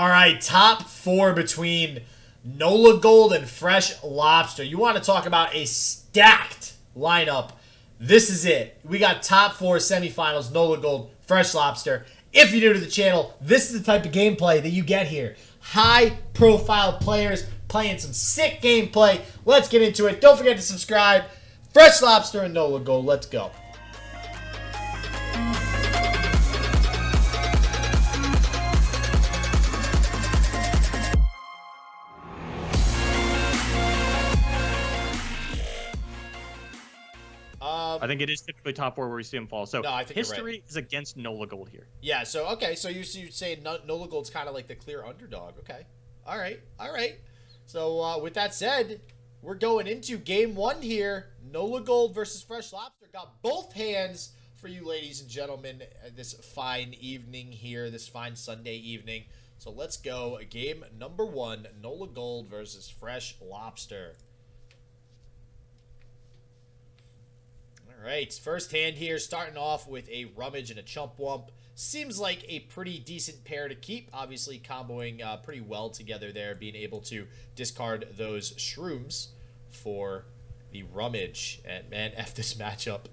All right, top four between Nolagold and Freshlobster. You want to talk about a stacked lineup. This is it. We got top four semifinals, Nolagold, Freshlobster. If you're new to the channel, this is the type of gameplay that you get here. High-profile players playing some sick gameplay. Let's get into it. Don't forget to subscribe. Freshlobster and Nolagold. Let's go. I think it is typically top four where we see him fall. So no, I think history is against Nolagold here. Yeah, so, okay, so you're saying Nolagold's kind of like the clear underdog. Okay. All right. So, with that said, we're going into game one here. Nolagold versus Freshlobster. Got both hands for you, ladies and gentlemen, this fine evening here, this fine Sunday evening. So, let's go. Game number one, Nolagold versus Freshlobster. All right, first hand here, starting off with a Rummage and a Chump Wump. Seems like a pretty decent pair to keep. Obviously, comboing pretty well together there, being able to discard those Shrooms for the Rummage. And man, F this matchup.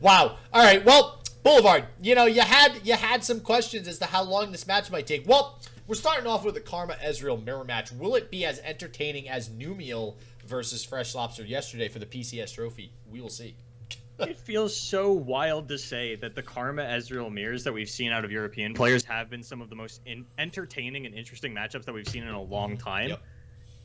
Wow. All right, well, Boulevard, you know, you had some questions as to how long this match might take. Well, we're starting off with a Karma Ezreal mirror match. Will it be as entertaining as Numiel versus Freshlobster yesterday for the PCS trophy? We will see. It feels so wild to say that the Karma Ezreal mirrors that we've seen out of European players have been some of the most entertaining and interesting matchups that we've seen in a long time. Yep.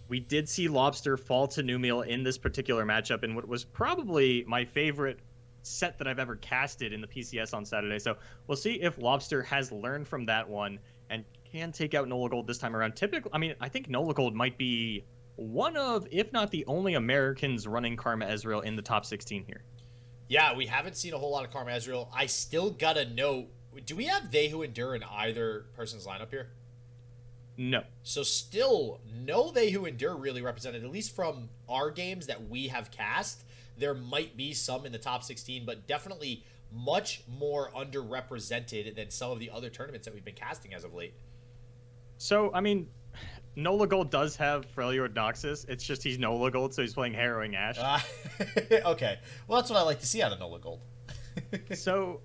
We did see Lobster fall to Numiel in this particular matchup in what was probably my favorite set that I've ever casted in the PCS on Saturday. So we'll see if Lobster has learned from that one and can take out Nolagold this time around. Typically, I mean, I think Nolagold might be one of, if not the only Americans running Karma Ezreal in the top 16 here. Yeah, we haven't seen a whole lot of Karma Ezreal. I still gotta know, do we have They Who Endure in either person's lineup here? No. So still, no They Who Endure really represented, at least from our games that we have cast. There might be some in the top 16, but definitely much more underrepresented than some of the other tournaments that we've been casting as of late. So, I mean, Nolagold does have Freljord Noxus. It's just he's Nolagold, so he's playing Harrowing Ash. Okay. Well, that's what I like to see out of Nolagold. So,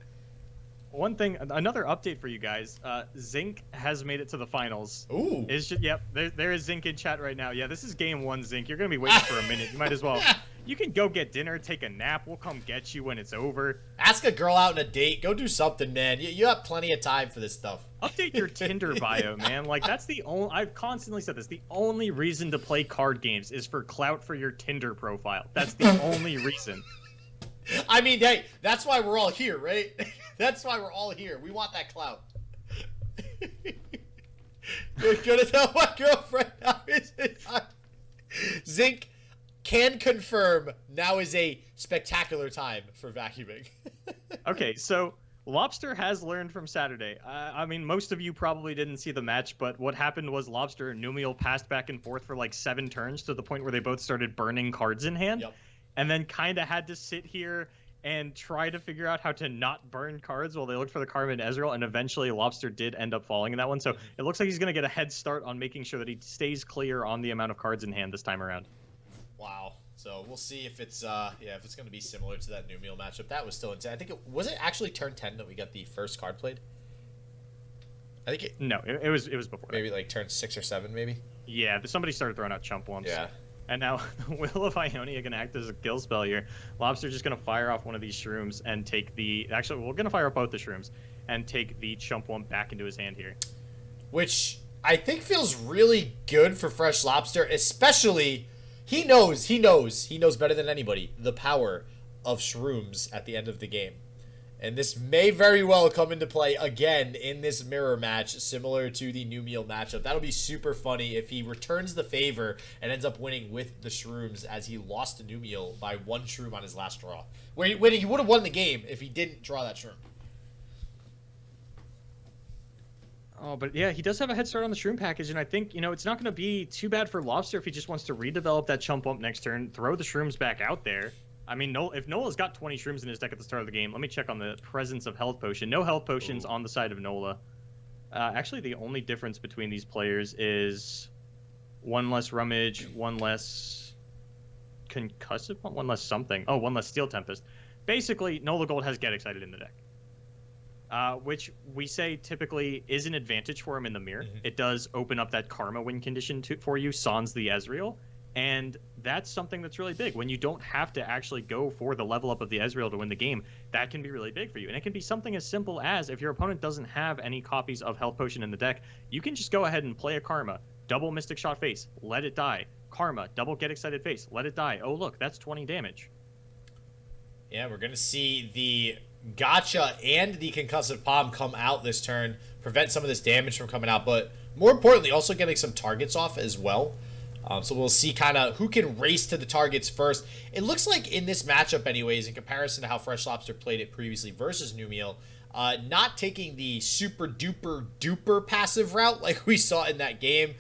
one thing, another update for you guys. Zinc has made it to the finals. Ooh. Yep, there is Zinc in chat right now. Yeah, this is game one, Zinc. You're going to be waiting for a minute. You might as well. You can go get dinner, take a nap. We'll come get you when it's over. Ask a girl out on a date. Go do something, man. You have plenty of time for this stuff. Update your Tinder bio, man. Like, that's the only... I've constantly said this. The only reason to play card games is for clout for your Tinder profile. That's the only reason. I mean, hey, that's why we're all here, right? That's why we're all here. We want that clout. You're gonna tell my girlfriend now is it? Zinc can confirm now is a spectacular time for vacuuming. Okay, so Lobster has learned from Saturday. I mean, most of you probably didn't see the match, but what happened was Lobster and Numiel passed back and forth for like 7 turns to the point where they both started burning cards in hand. Yep. And then kind of had to sit here and try to figure out how to not burn cards while they looked for the Karma and Ezreal, and eventually Lobster did end up falling in that one. So it looks like he's going to get a head start on making sure that he stays clear on the amount of cards in hand this time around. Wow. So we'll see if it's if it's going to be similar to that Numiel matchup. That was still intense. I think was it actually turn 10 that we got the first card played? I think it... No, it was before maybe that. Like turn 6 or 7 maybe? Yeah, somebody started throwing out Chump Wumps. Yeah. And now Will of Ionia going to act as a kill spell here. Lobster's just going to fire off one of these Shrooms and take the... Actually, we're going to fire off both the Shrooms and take the Chump Wump back into his hand here. Which I think feels really good for Freshlobster, especially... He knows better than anybody the power of Shrooms at the end of the game. And this may very well come into play again in this mirror match, similar to the Numiel matchup. That'll be super funny if he returns the favor and ends up winning with the Shrooms, as he lost to Numiel by 1 Shroom on his last draw. Where he would have won the game if he didn't draw that Shroom. Oh, but yeah, he does have a head start on the Shroom package, and I think, you know, it's not going to be too bad for Lobster if he just wants to redevelop that Chump Wump next turn, throw the Shrooms back out there. I mean, if Nola's got 20 Shrooms in his deck at the start of the game, let me check on the presence of Health Potion. No Health Potions on the side of Nola. Actually, the only difference between these players is one less rummage, one less concussive, one less something. Oh, one less steel tempest. Basically, Nolagold has get excited in the deck. Which we say typically is an advantage for him in the mirror. It does open up that karma win condition for you, sans the Ezreal, and that's something that's really big. When you don't have to actually go for the level up of the Ezreal to win the game, that can be really big for you. And it can be something as simple as, if your opponent doesn't have any copies of Health Potion in the deck, you can just go ahead and play a Karma, double Mystic Shot face, let it die. Karma, double Get Excited face, let it die. Oh look, that's 20 damage. Yeah, we're going to see the Gotcha and the Concussive Palm come out this turn, prevent some of this damage from coming out, but more importantly, also getting some targets off as well. So we'll see kind of who can race to the targets first. It looks like in this matchup anyways, in comparison to how Freshlobster played it previously versus Numiel, not taking the super duper duper passive route like we saw in that game.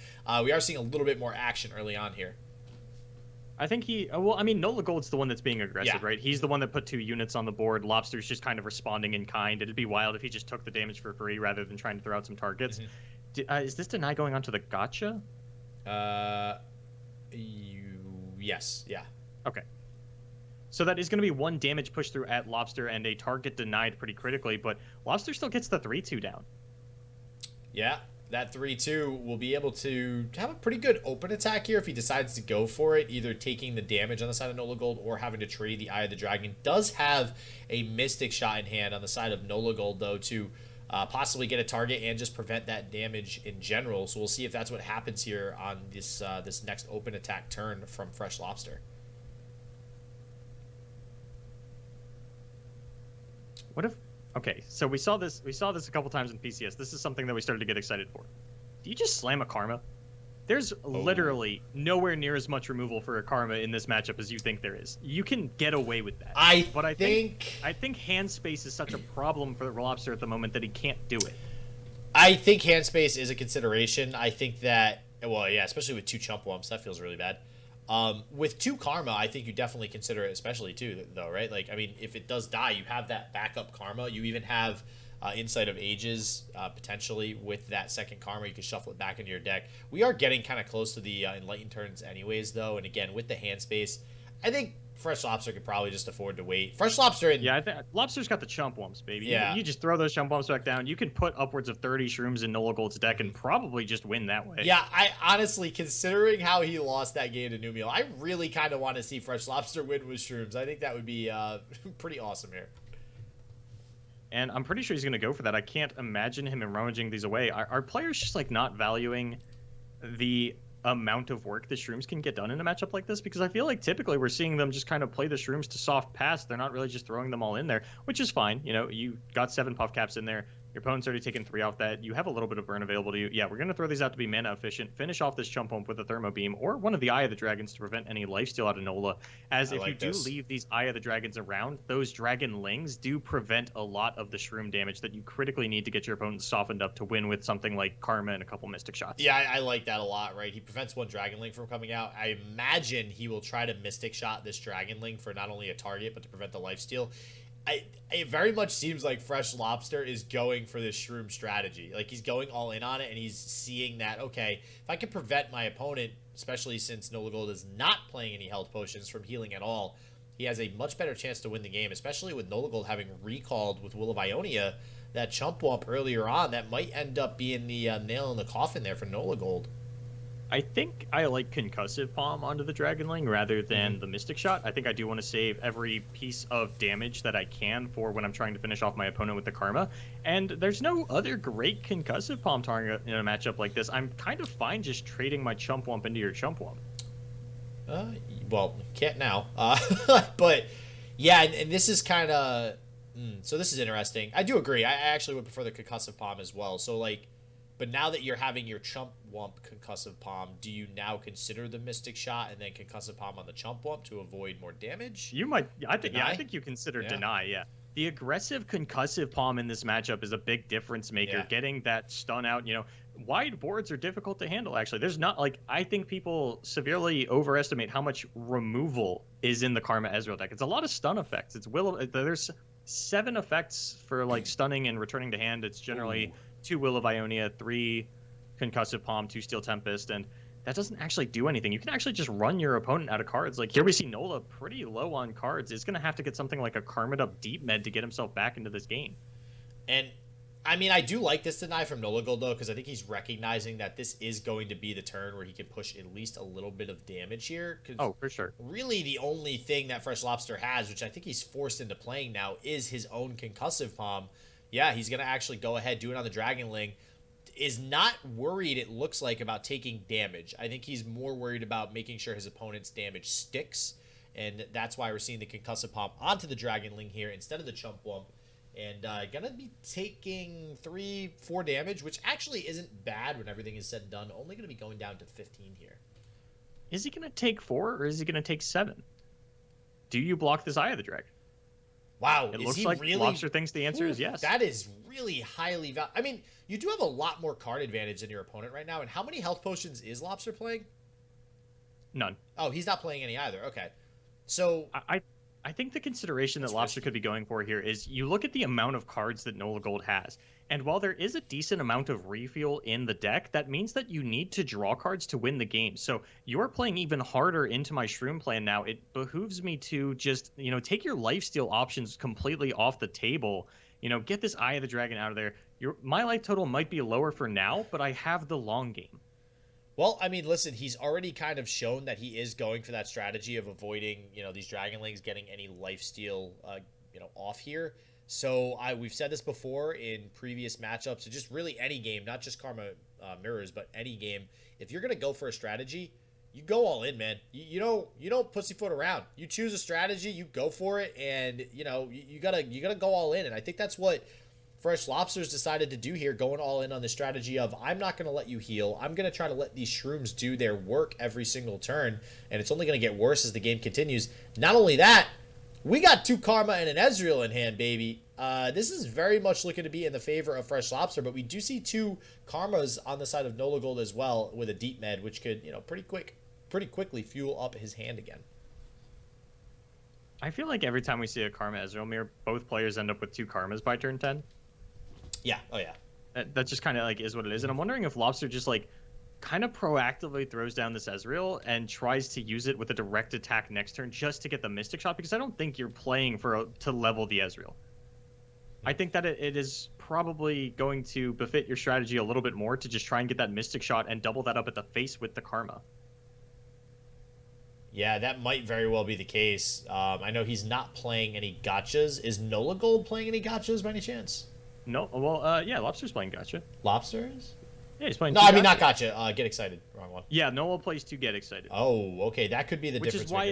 We are seeing a little bit more action early on here. I think Nolagold's the one that's being aggressive, right? He's the one that put 2 units on the board. Lobster's just kind of responding in kind. It'd be wild if he just took the damage for free rather than trying to throw out some targets. Is this deny going on to the Gotcha? Yes, yeah. Okay. So that is going to be 1 damage push through at Lobster and a target denied pretty critically, but Lobster still gets the 3-2 down. Yeah. That 3-2 will be able to have a pretty good open attack here if he decides to go for it, either taking the damage on the side of Nolagold or having to trade the Eye of the Dragon. Does have a Mystic Shot in hand on the side of Nolagold, though, to possibly get a target and just prevent that damage in general. So we'll see if that's what happens here on this this next open attack turn from Freshlobster. What if... Okay, so we saw this a couple times in PCS. This is something that we started to get excited for. Do you just slam a Karma? There's literally nowhere near as much removal for a Karma in this matchup as you think there is. You can get away with that. I think hand space is such a problem for the Lobster at the moment that he can't do it. I think hand space is a consideration. I think that, well, yeah, especially with 2 Chump Wumps, that feels really bad. With 2 Karma, I think you definitely consider it, especially too, though, right? Like, I mean, if it does die, you have that backup Karma. You even have Insight of Ages potentially with that second Karma. You can shuffle it back into your deck. We are getting kind of close to the Enlightened turns anyways, though. And again, with the hand space, I think Freshlobster could probably just afford to wait. Freshlobster and... Yeah, I think Lobster's got the Chump Wumps, baby. Yeah. You just throw those Chump Wumps back down. You can put upwards of 30 Shrooms in Nolagold's deck and probably just win that way. Yeah, I honestly, considering how he lost that game to Numiel, I really kind of want to see Freshlobster win with Shrooms. I think that would be pretty awesome here. And I'm pretty sure he's going to go for that. I can't imagine him rummaging these away. Are players just like not valuing the amount of work the Shrooms can get done in a matchup like this? Because I feel like typically we're seeing them just kind of play the Shrooms to soft pass. They're not really just throwing them all in there, which is fine. You know, you got 7 puff caps in there. Your opponent's already taken 3 off that. You have a little bit of burn available to you. Yeah, we're going to throw these out to be mana efficient. Finish off this Chump Wump with a Thermo Beam or one of the Eye of the Dragons to prevent any lifesteal out of Nola. As if you do leave these Eye of the Dragons around, those Dragonlings do prevent a lot of the Shroom damage that you critically need to get your opponent softened up to win with something like Karma and a couple Mystic Shots. Yeah, I like that a lot, right? He prevents one Dragonling from coming out. I imagine he will try to Mystic Shot this Dragonling for not only a target, but to prevent the lifesteal. It very much seems like Freshlobster is going for this Shroom strategy. Like, he's going all in on it, and he's seeing that, okay, if I can prevent my opponent, especially since Nolagold is not playing any health potions, from healing at all, he has a much better chance to win the game, especially with Nolagold having recalled with Will of Ionia that Chump Wump earlier on. That might end up being the nail in the coffin there for Nolagold. I think I like Concussive Palm onto the Dragonling rather than the Mystic Shot. I think I do want to save every piece of damage that I can for when I'm trying to finish off my opponent with the Karma. And there's no other great Concussive Palm target in a matchup like this. I'm kind of fine just trading my Chump Wump into your Chump Wump. Well, can't now. But, yeah, and this is kind of... so this is interesting. I do agree. I actually would prefer the Concussive Palm as well. So, like... But now that you're having your Chump Wump Concussive Palm, do you now consider the Mystic Shot and then Concussive Palm on the Chump Wump to avoid more damage? You might. I think you consider Deny. Yeah, the aggressive Concussive Palm in this matchup is a big difference maker. Yeah. Getting that stun out. You know, wide boards are difficult to handle. Actually, there's not like I think people severely overestimate how much removal is in the Karma Ezreal deck. It's a lot of stun effects. There's 7 effects for like stunning and returning to hand. It's generally 2 Will of Ionia, 3 Concussive Palm, 2 Steel Tempest, and that doesn't actually do anything. You can actually just run your opponent out of cards. Like here we see Nola pretty low on cards. Is going to have to get something like a Karma Up Deep Med to get himself back into this game. And I mean, I do like this deny from Nolagold, though, because I think he's recognizing that this is going to be the turn where he can push at least a little bit of damage here. Oh, for sure. Really, the only thing that Freshlobster has, which I think he's forced into playing now, is his own Concussive Palm. Yeah, he's going to actually go ahead, do it on the Dragonling. Is not worried, it looks like, about taking damage. I think he's more worried about making sure his opponent's damage sticks, and that's why we're seeing the Concussive Palm onto the Dragonling here instead of the Chump Wump. And gonna be taking 3-4 damage, which actually isn't bad when everything is said and done. Only gonna be going down to 15 here. Is he gonna take 4 or is he gonna take 7? Do you block this Eye of the Dragon? Wow, it looks like really... Lobster thinks the answer is yes. That is really highly valuable. I mean, you do have a lot more card advantage than your opponent right now. And how many health potions is Lobster playing? None. Oh, he's not playing any either. Okay, so I think the consideration that Lobster could be going for here is you look at the amount of cards that Nolagold has, and while there is a decent amount of refuel in the deck, that means that you need to draw cards to win the game. So you're playing even harder into my Shroom plan now. It behooves me to just, take your lifesteal options completely off the table. Get this Eye of the Dragon out of there. My life total might be lower for now, but I have the long game. Well, I mean, listen, he's already kind of shown that he is going for that strategy of avoiding, these Dragonlings getting any lifesteal, off here. So we've said this before in previous matchups, so just really any game, not just Karma Mirrors, but any game. If you're going to go for a strategy, you go all in, man. You don't pussyfoot around. You choose a strategy, you go for it, and you gotta go all in. And I think that's what Freshlobster's decided to do here, going all in on the strategy of, I'm not going to let you heal. I'm going to try to let these shrooms do their work every single turn, and it's only going to get worse as the game continues. Not only that, we got 2 Karma and an Ezreal in hand, baby. This is very much looking to be in the favor of Freshlobster, but we do see 2 Karmas on the side of Nolagold as well with a Deep Med, which could, pretty quickly fuel up his hand again. I feel like every time we see a Karma Ezreal mirror, both players end up with 2 Karmas by turn 10. Yeah. Oh, yeah. That just kind of is what it is. And I'm wondering if Lobster just kind of proactively throws down this Ezreal and tries to use it with a direct attack next turn just to get the Mystic Shot, because I don't think you're playing to level the Ezreal. I think that it is probably going to befit your strategy a little bit more to just try and get that Mystic Shot and double that up at the face with the Karma. Yeah, that might very well be the case. I know he's not playing any gotchas. Is Nolagold playing any gotchas by any chance? No, well, yeah, Lobster's playing gotcha. Lobster is? Yeah, he's playing. No, I mean not gotcha. Get excited. Wrong one. Yeah, Nola plays to get excited. Oh, okay, that could be the difference. Which is why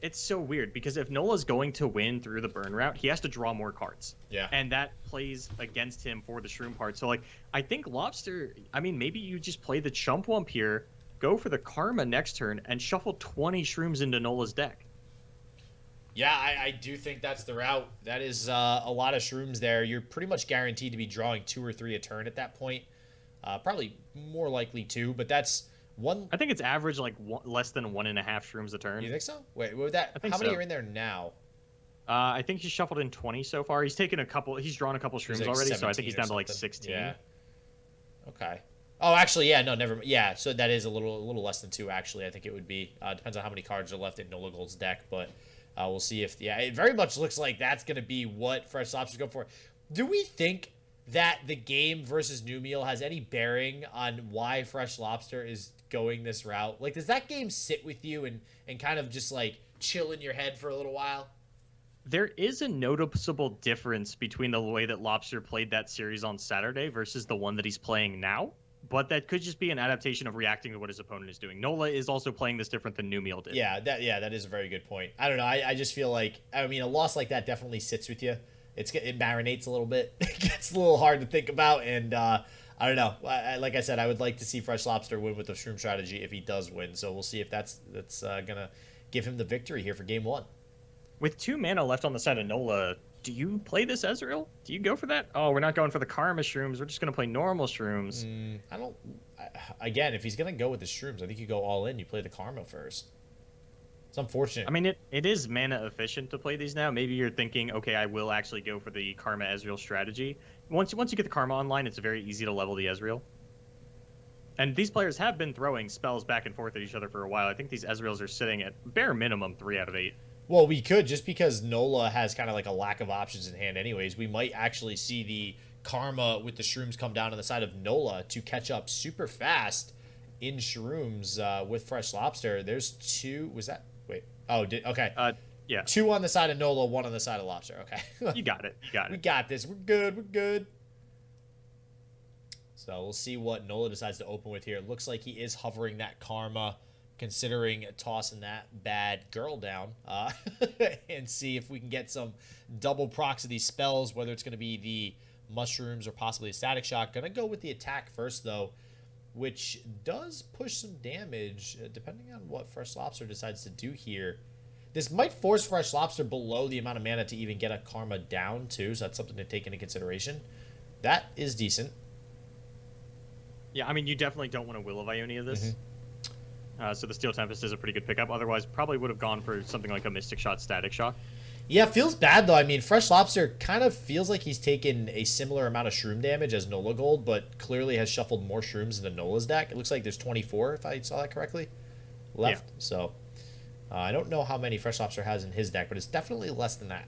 it's so weird, because if Nola's going to win through the burn route, he has to draw more cards. Yeah. And that plays against him for the Shroom part. So I think Lobster. I mean, maybe you just play the Chump Wump here, go for the Karma next turn, and shuffle 20 Shrooms into Nola's deck. Yeah, I do think that's the route. That is a lot of Shrooms there. You're pretty much guaranteed to be drawing 2 or 3 a turn at that point. Probably more likely 2, but that's one. I think it's average less than 1.5 Shrooms a turn. You think so? Wait, what was that? How many are in there now? I think he's shuffled in 20 so far. He's taken he's drawn a couple Shrooms already, so I think he's down to 16. Yeah. Okay. Oh, actually, yeah, no, never. Yeah, so that is a little less than 2. Actually, I think it would be. Depends on how many cards are left in Nolagold's deck, but. We'll see if, it very much looks like that's going to be what Freshlobster's going for. Do we think that the game versus Numiel has any bearing on why Freshlobster is going this route? Does that game sit with you and kind of just, chill in your head for a little while? There is a noticeable difference between the way that Lobster played that series on Saturday versus the one that he's playing now. But that could just be an adaptation of reacting to what his opponent is doing. Nola is also playing this different than Numiel did. Yeah, that is a very good point. I don't know. I just feel like, a loss like that definitely sits with you. It marinates a little bit. It gets a little hard to think about, and I don't know. Like I said, I would like to see Freshlobster win with the Shroom strategy if he does win. So we'll see if that's gonna give him the victory here for game 1. With 2 mana left on the side of Nola, do you play this Ezreal? Do you go for that? Oh, we're not going for the Karma Shrooms. We're just going to play normal Shrooms. Again, if he's going to go with the Shrooms, I think you go all in. You play the Karma first. It's unfortunate. I mean, it is mana efficient to play these now. Maybe you're thinking, okay, I will actually go for the Karma Ezreal strategy. Once you get the Karma online, it's very easy to level the Ezreal. And these players have been throwing spells back and forth at each other for a while. I think these Ezreals are sitting at bare minimum 3 out of 8. Well, we could, just because Nola has kind of like a lack of options in hand anyways. We might actually see the Karma with the Shrooms come down on the side of Nola to catch up super fast in Shrooms with Freshlobster. There's 2. Was that? Wait. Oh, okay. Yeah. 2 on the side of Nola, 1 on the side of Lobster. Okay. You got it. We got this. We're good. We're good. So we'll see what Nola decides to open with here. It looks like he is hovering that Karma, considering tossing that bad girl down, and see if we can get some double procs of these spells, whether it's going to be the mushrooms or possibly a static shock. Going to go with the attack first, though, which does push some damage, depending on what Freshlobster decides to do here. This might force Freshlobster below the amount of mana to even get a Karma down, too, so that's something to take into consideration. That is decent. Yeah, I mean, you definitely don't want to Will of Ionia this. So the Steel Tempest is a pretty good pickup. Otherwise, probably would have gone for something like a Mystic Shot, Static Shock. Yeah, it feels bad, though. I mean, Freshlobster kind of feels like he's taken a similar amount of Shroom damage as Nolagold, but clearly has shuffled more Shrooms into Nola's deck. It looks like there's 24, if I saw that correctly, left. Yeah. So I don't know how many Freshlobster has in his deck, but it's definitely less than that.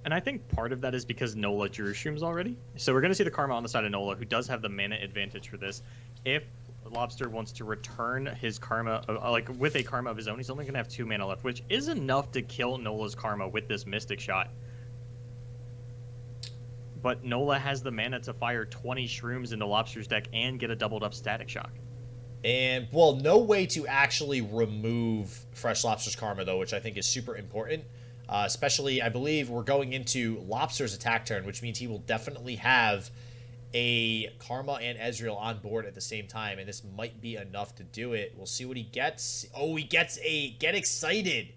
And I think part of that is because Nola drew Shrooms already. So we're going to see the Karma on the side of Nola, who does have the mana advantage for this. If Lobster wants to return his Karma, like with a Karma of his own, he's only going to have 2 mana left, which is enough to kill Nola's Karma with this Mystic Shot. But Nola has the mana to fire 20 Shrooms into Lobster's deck and get a doubled up Static Shock. And, well, no way to actually remove Freshlobster's Karma, though, which I think is super important. Especially, I believe we're going into Lobster's attack turn, which means he will definitely have a Karma and Ezreal on board at the same time, and this might be enough to do it. We'll see what he gets. Oh, he gets a Get Excited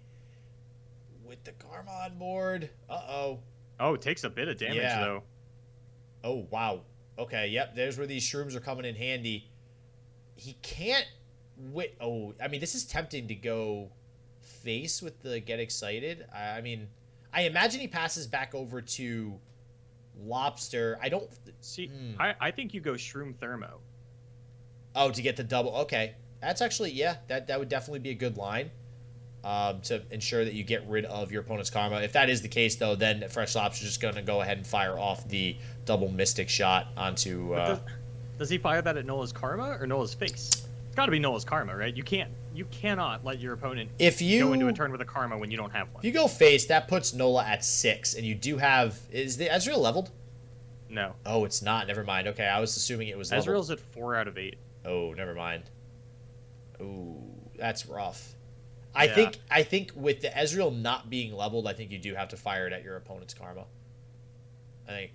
with the Karma on board. Uh-oh. Oh, it takes a bit of damage, though. Oh, wow. Okay, yep, there's where these Shrooms are coming in handy. He can't... Oh, I mean, this is tempting to go face with the Get Excited. I mean, I imagine he passes back over to Lobster. I don't see. I think you go Shroom Thermo. Oh, to get the double. Okay, that's actually, yeah, that would definitely be a good line to ensure that you get rid of your opponent's Karma. If that is the case, though, then Freshlobster is just going to go ahead and fire off the double Mystic Shot onto. Does he fire that at Nola's Karma or Nola's face? It's got to be Nola's Karma, right? You cannot let your opponent go into a turn with a Karma when you don't have one. If you go face, that puts Nola at 6, and you do have... Is the Ezreal leveled? No. Oh, it's not. Never mind. Okay, I was assuming it was leveled. Ezreal's at 4 out of 8. Oh, never mind. Ooh, that's rough. I think with the Ezreal not being leveled, I think you do have to fire it at your opponent's Karma. I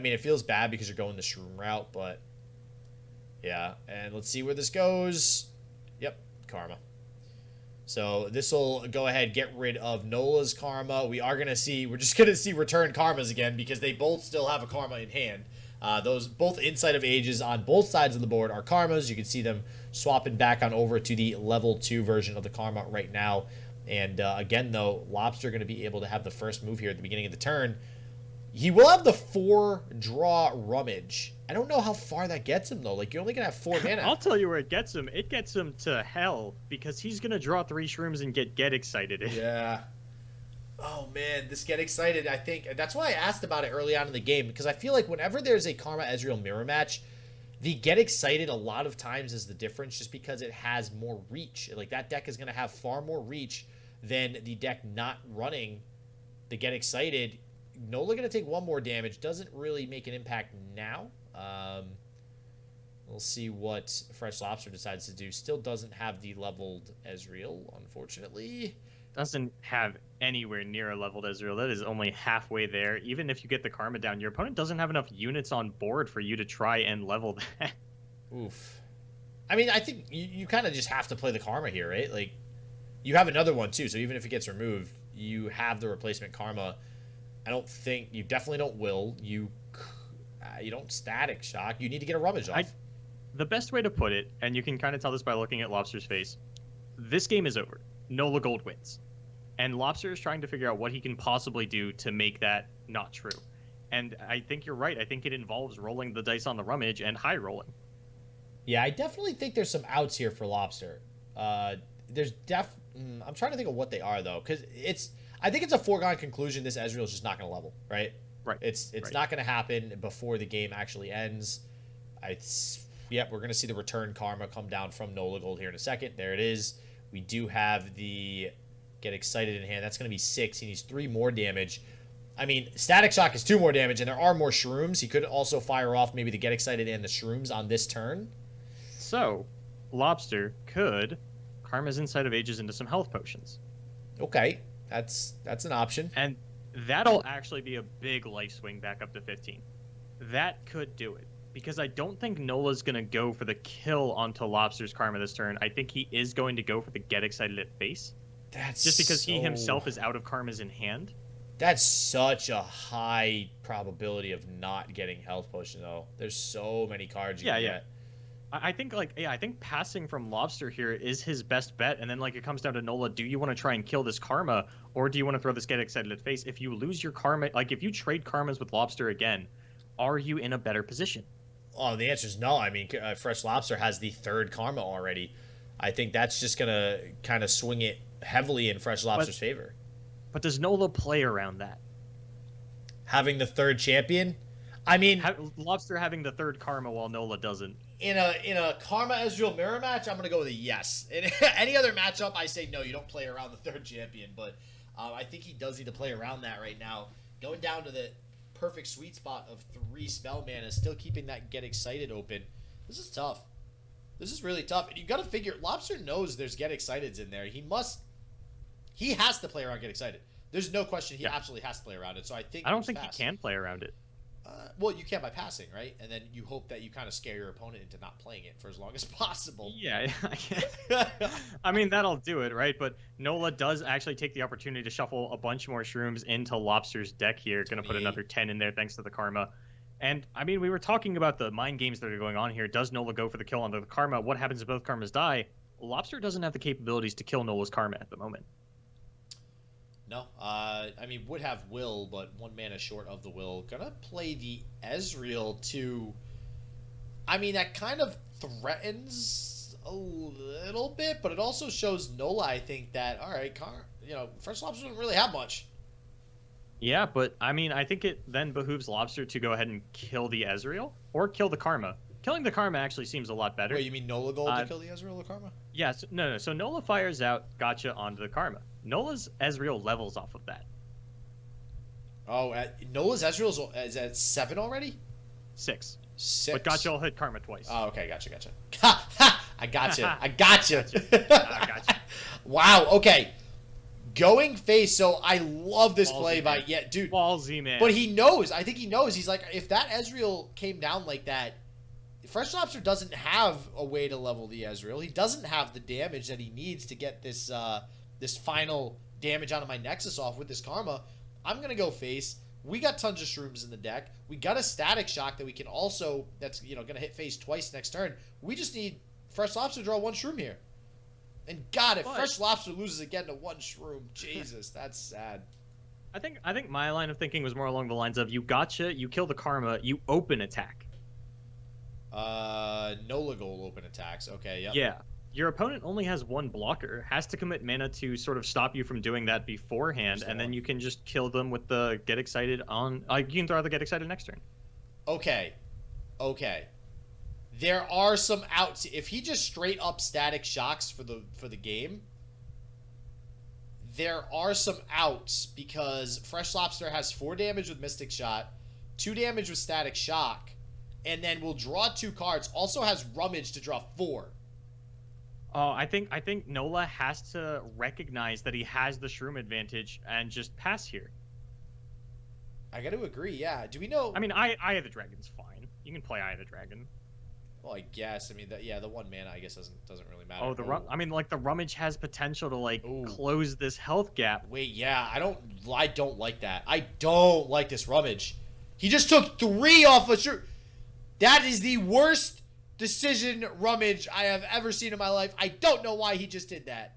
mean, it feels bad because you're going the Shroom route, but... Yeah, and let's see where this goes. Yep, Karma. So this will go ahead, get rid of Nola's Karma. We're just going to see return Karmas again because they both still have a Karma in hand. Those both Insight of Ages on both sides of the board are Karmas. You can see them swapping back on over to the level 2 version of the Karma right now. And again, though, Lobster going to be able to have the first move here at the beginning of the turn. He will have the 4-draw Rummage. I don't know how far that gets him, though. Like, you're only going to have 4 mana. I'll tell you where it gets him. It gets him to hell because he's going to draw 3 Shrooms and get excited. Yeah. Oh, man. This Get Excited, I think. That's why I asked about it early on in the game, because I feel like whenever there's a Karma Ezreal mirror match, the Get Excited a lot of times is the difference just because it has more reach. Like, that deck is going to have far more reach than the deck not running the Get Excited. Nola going to take 1 more damage. Doesn't really make an impact now. We'll see what Freshlobster decides to do. Still doesn't have the leveled Ezreal, unfortunately. Doesn't have anywhere near a leveled Ezreal. That is only halfway there. Even if you get the Karma down, your opponent doesn't have enough units on board for you to try and level that. Oof. I mean, I think you kind of just have to play the Karma here, right? Like, you have another one, too. So even if it gets removed, you have the replacement Karma. You definitely don't Will. You don't Static Shock. You need to get a Rummage off. The best way to put it, and you can kind of tell this by looking at Lobster's face, this game is over. Nolagold wins. And Lobster is trying to figure out what he can possibly do to make that not true. And I think you're right. I think it involves rolling the dice on the rummage and high rolling. Yeah, I definitely think there's some outs here for Lobster. There's I'm trying to think of what they are though, because I think it's a foregone conclusion this Ezreal is just not going to level, right? Right. It's right. not going to happen before the game actually ends. Yep, we're going to see the return karma come down from Nolagold here in a second. There it is. We do have the get excited in hand. That's going to be 6. He needs 3 more damage. I mean, Static Shock is 2 more damage, and there are more shrooms. He could also fire off maybe the get excited and the shrooms on this turn. So, Lobster could Karma's Insight of Ages into some health potions. Okay, that's an option. And that'll actually be a big life swing back up to 15. That could do it. Because I don't think Nola's going to go for the kill onto Lobster's Karma this turn. I think he is going to go for the get excited at face. That's just because he himself is out of Karma's in hand. That's such a high probability of not getting health potion, though. There's so many cards you can get. I think I think passing from Lobster here is his best bet, and then it comes down to Nola. Do you want to try and kill this Karma, or do you want to throw this get excited at face? If you lose your Karma, if you trade Karmas with Lobster again, are you in a better position? Oh, the answer is no. I mean, Freshlobster has the 3rd Karma already. I think that's just gonna kind of swing it heavily in Freshlobster's favor. But does Nola play around that? Having the 3rd champion? I mean, Lobster having the 3rd Karma while Nola doesn't. In a Karma Ezreal mirror match, I'm gonna go with a yes. In any other matchup, I say no. You don't play around the 3rd champion, but I think he does need to play around that right now. Going down to the perfect sweet spot of 3 spell mana, still keeping that get excited open. This is tough. This is really tough. And you got to figure, Lobster knows there's get exciteds in there. He has to play around get excited. There's no question he absolutely has to play around it. So I don't think he can play around it. Well, you can by passing, right? And then you hope that you kind of scare your opponent into not playing it for as long as possible. Yeah. I mean, that'll do it, right? But Nola does actually take the opportunity to shuffle a bunch more shrooms into Lobster's deck here. Going to put another 10 in there thanks to the Karma. And, I mean, we were talking about the mind games that are going on here. Does Nola go for the kill onto the Karma? What happens if both Karmas die? Lobster doesn't have the capabilities to kill Nola's Karma at the moment. No, I mean, would have will, but 1 mana short of the will. Gonna play the Ezreal to... I mean, that kind of threatens a little bit, but it also shows Nola, I think, that, all right, Freshlobster doesn't really have much. Yeah, but, I mean, I think it then behooves Lobster to go ahead and kill the Ezreal or kill the Karma. Killing the Karma actually seems a lot better. Wait, you mean Nolagold to kill the Ezreal or Karma? Yes, no. So Nola fires out Gotcha onto the Karma. Nola's Ezreal levels off of that. Oh, Nola's Ezreal is at 7 already? 6. 6. But Gotcha will hit Karma twice. Oh, okay, gotcha. Ha! Ha! I gotcha. I gotcha. Gotcha. Wow, okay. Going face, so I love this play by... Yeah, dude. Ballsy, man. But he knows. I think he knows. He's like, if that Ezreal came down like that, Freshlobster doesn't have a way to level the Ezreal. He doesn't have the damage that he needs to get this this final damage out of my Nexus off with this Karma. I'm going to go face. We got tons of shrooms in the deck. We got a Static Shock that we can also... That's, going to hit face twice next turn. We just need Freshlobster to draw 1 shroom here. And God, if Freshlobster loses again to 1 shroom, Jesus, that's sad. I think my line of thinking was more along the lines of you gotcha, you kill the Karma, you open attack. Nolagold open attacks. Okay, yep. Yeah. Your opponent only has 1 blocker, has to commit mana to sort of stop you from doing that beforehand, and then you can just kill them with the get excited on... you can throw the get excited next turn. Okay. There are some outs. If he just straight up Static Shocks for the game, there are some outs because Freshlobster has 4 damage with Mystic Shot, 2 damage with Static Shock, and then will draw 2 cards. Also has Rummage to draw 4. Oh, I think Nola has to recognize that he has the shroom advantage and just pass here. I got to agree. Yeah. Do we know? I mean, Eye of the Dragon's fine. You can play Eye of the Dragon. Well, I guess. I mean, the 1 mana I guess doesn't really matter. Oh, the Rummage has potential to close this health gap. Wait, yeah, I don't like that. I don't like this Rummage. He just took 3 off a shroom. That is the worst decision Rummage I have ever seen in my life. I don't know why he just did that.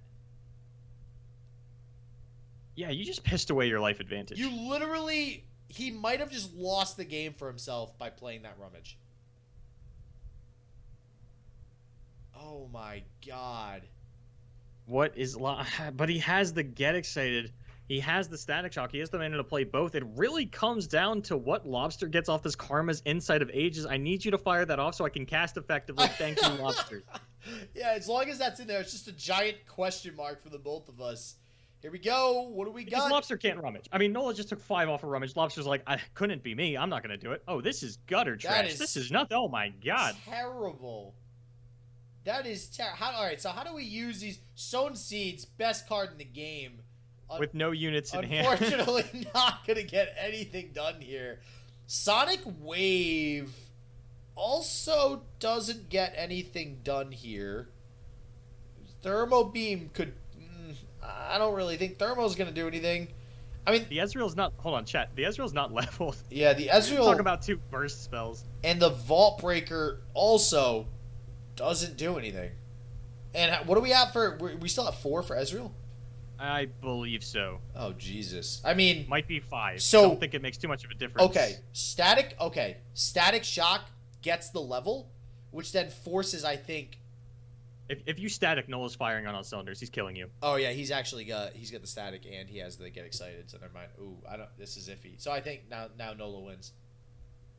Yeah, you just pissed away your life advantage. You literally... He might have just lost the game for himself by playing that rummage. Oh my god. What is... But he has the get excited. He has the static shock. He has the mana to play both. It really comes down to what Lobster gets off this Karma's Inside of Ages. I need you to fire that off so I can cast effectively. Thank you, Lobster. Yeah, as long as that's in there, it's just a giant question mark for the both of us. Here we go. What do we Because got? Lobster can't rummage. I mean, Nola just took 5 off a rummage. Lobster's like, I couldn't be me. I'm not going to do it. Oh, this is gutter trash. This is nothing. Oh, my God. Terrible. That is terrible. All right, so how do we use these Sown Seeds, best card in the game? With no units in hand. Unfortunately, not going to get anything done here. Sonic Wave also doesn't get anything done here. Thermo Beam could... I don't really think Thermo's going to do anything. I mean... The Ezreal's not... Hold on, chat. The Ezreal's not leveled. Yeah, the Ezreal... Talk about 2 burst spells. And the Vault Breaker also doesn't do anything. And what do we have for... We still have 4 for Ezreal? I believe so. Oh, Jesus. I mean... Might be 5. So... I don't think it makes too much of a difference. Okay. Static Shock gets the level, which then forces, I think... If you static, Nola's firing on all cylinders. He's killing you. Oh yeah, he's got the static and he has the get excited. So never mind. Ooh, this is iffy. So I think now Nola wins.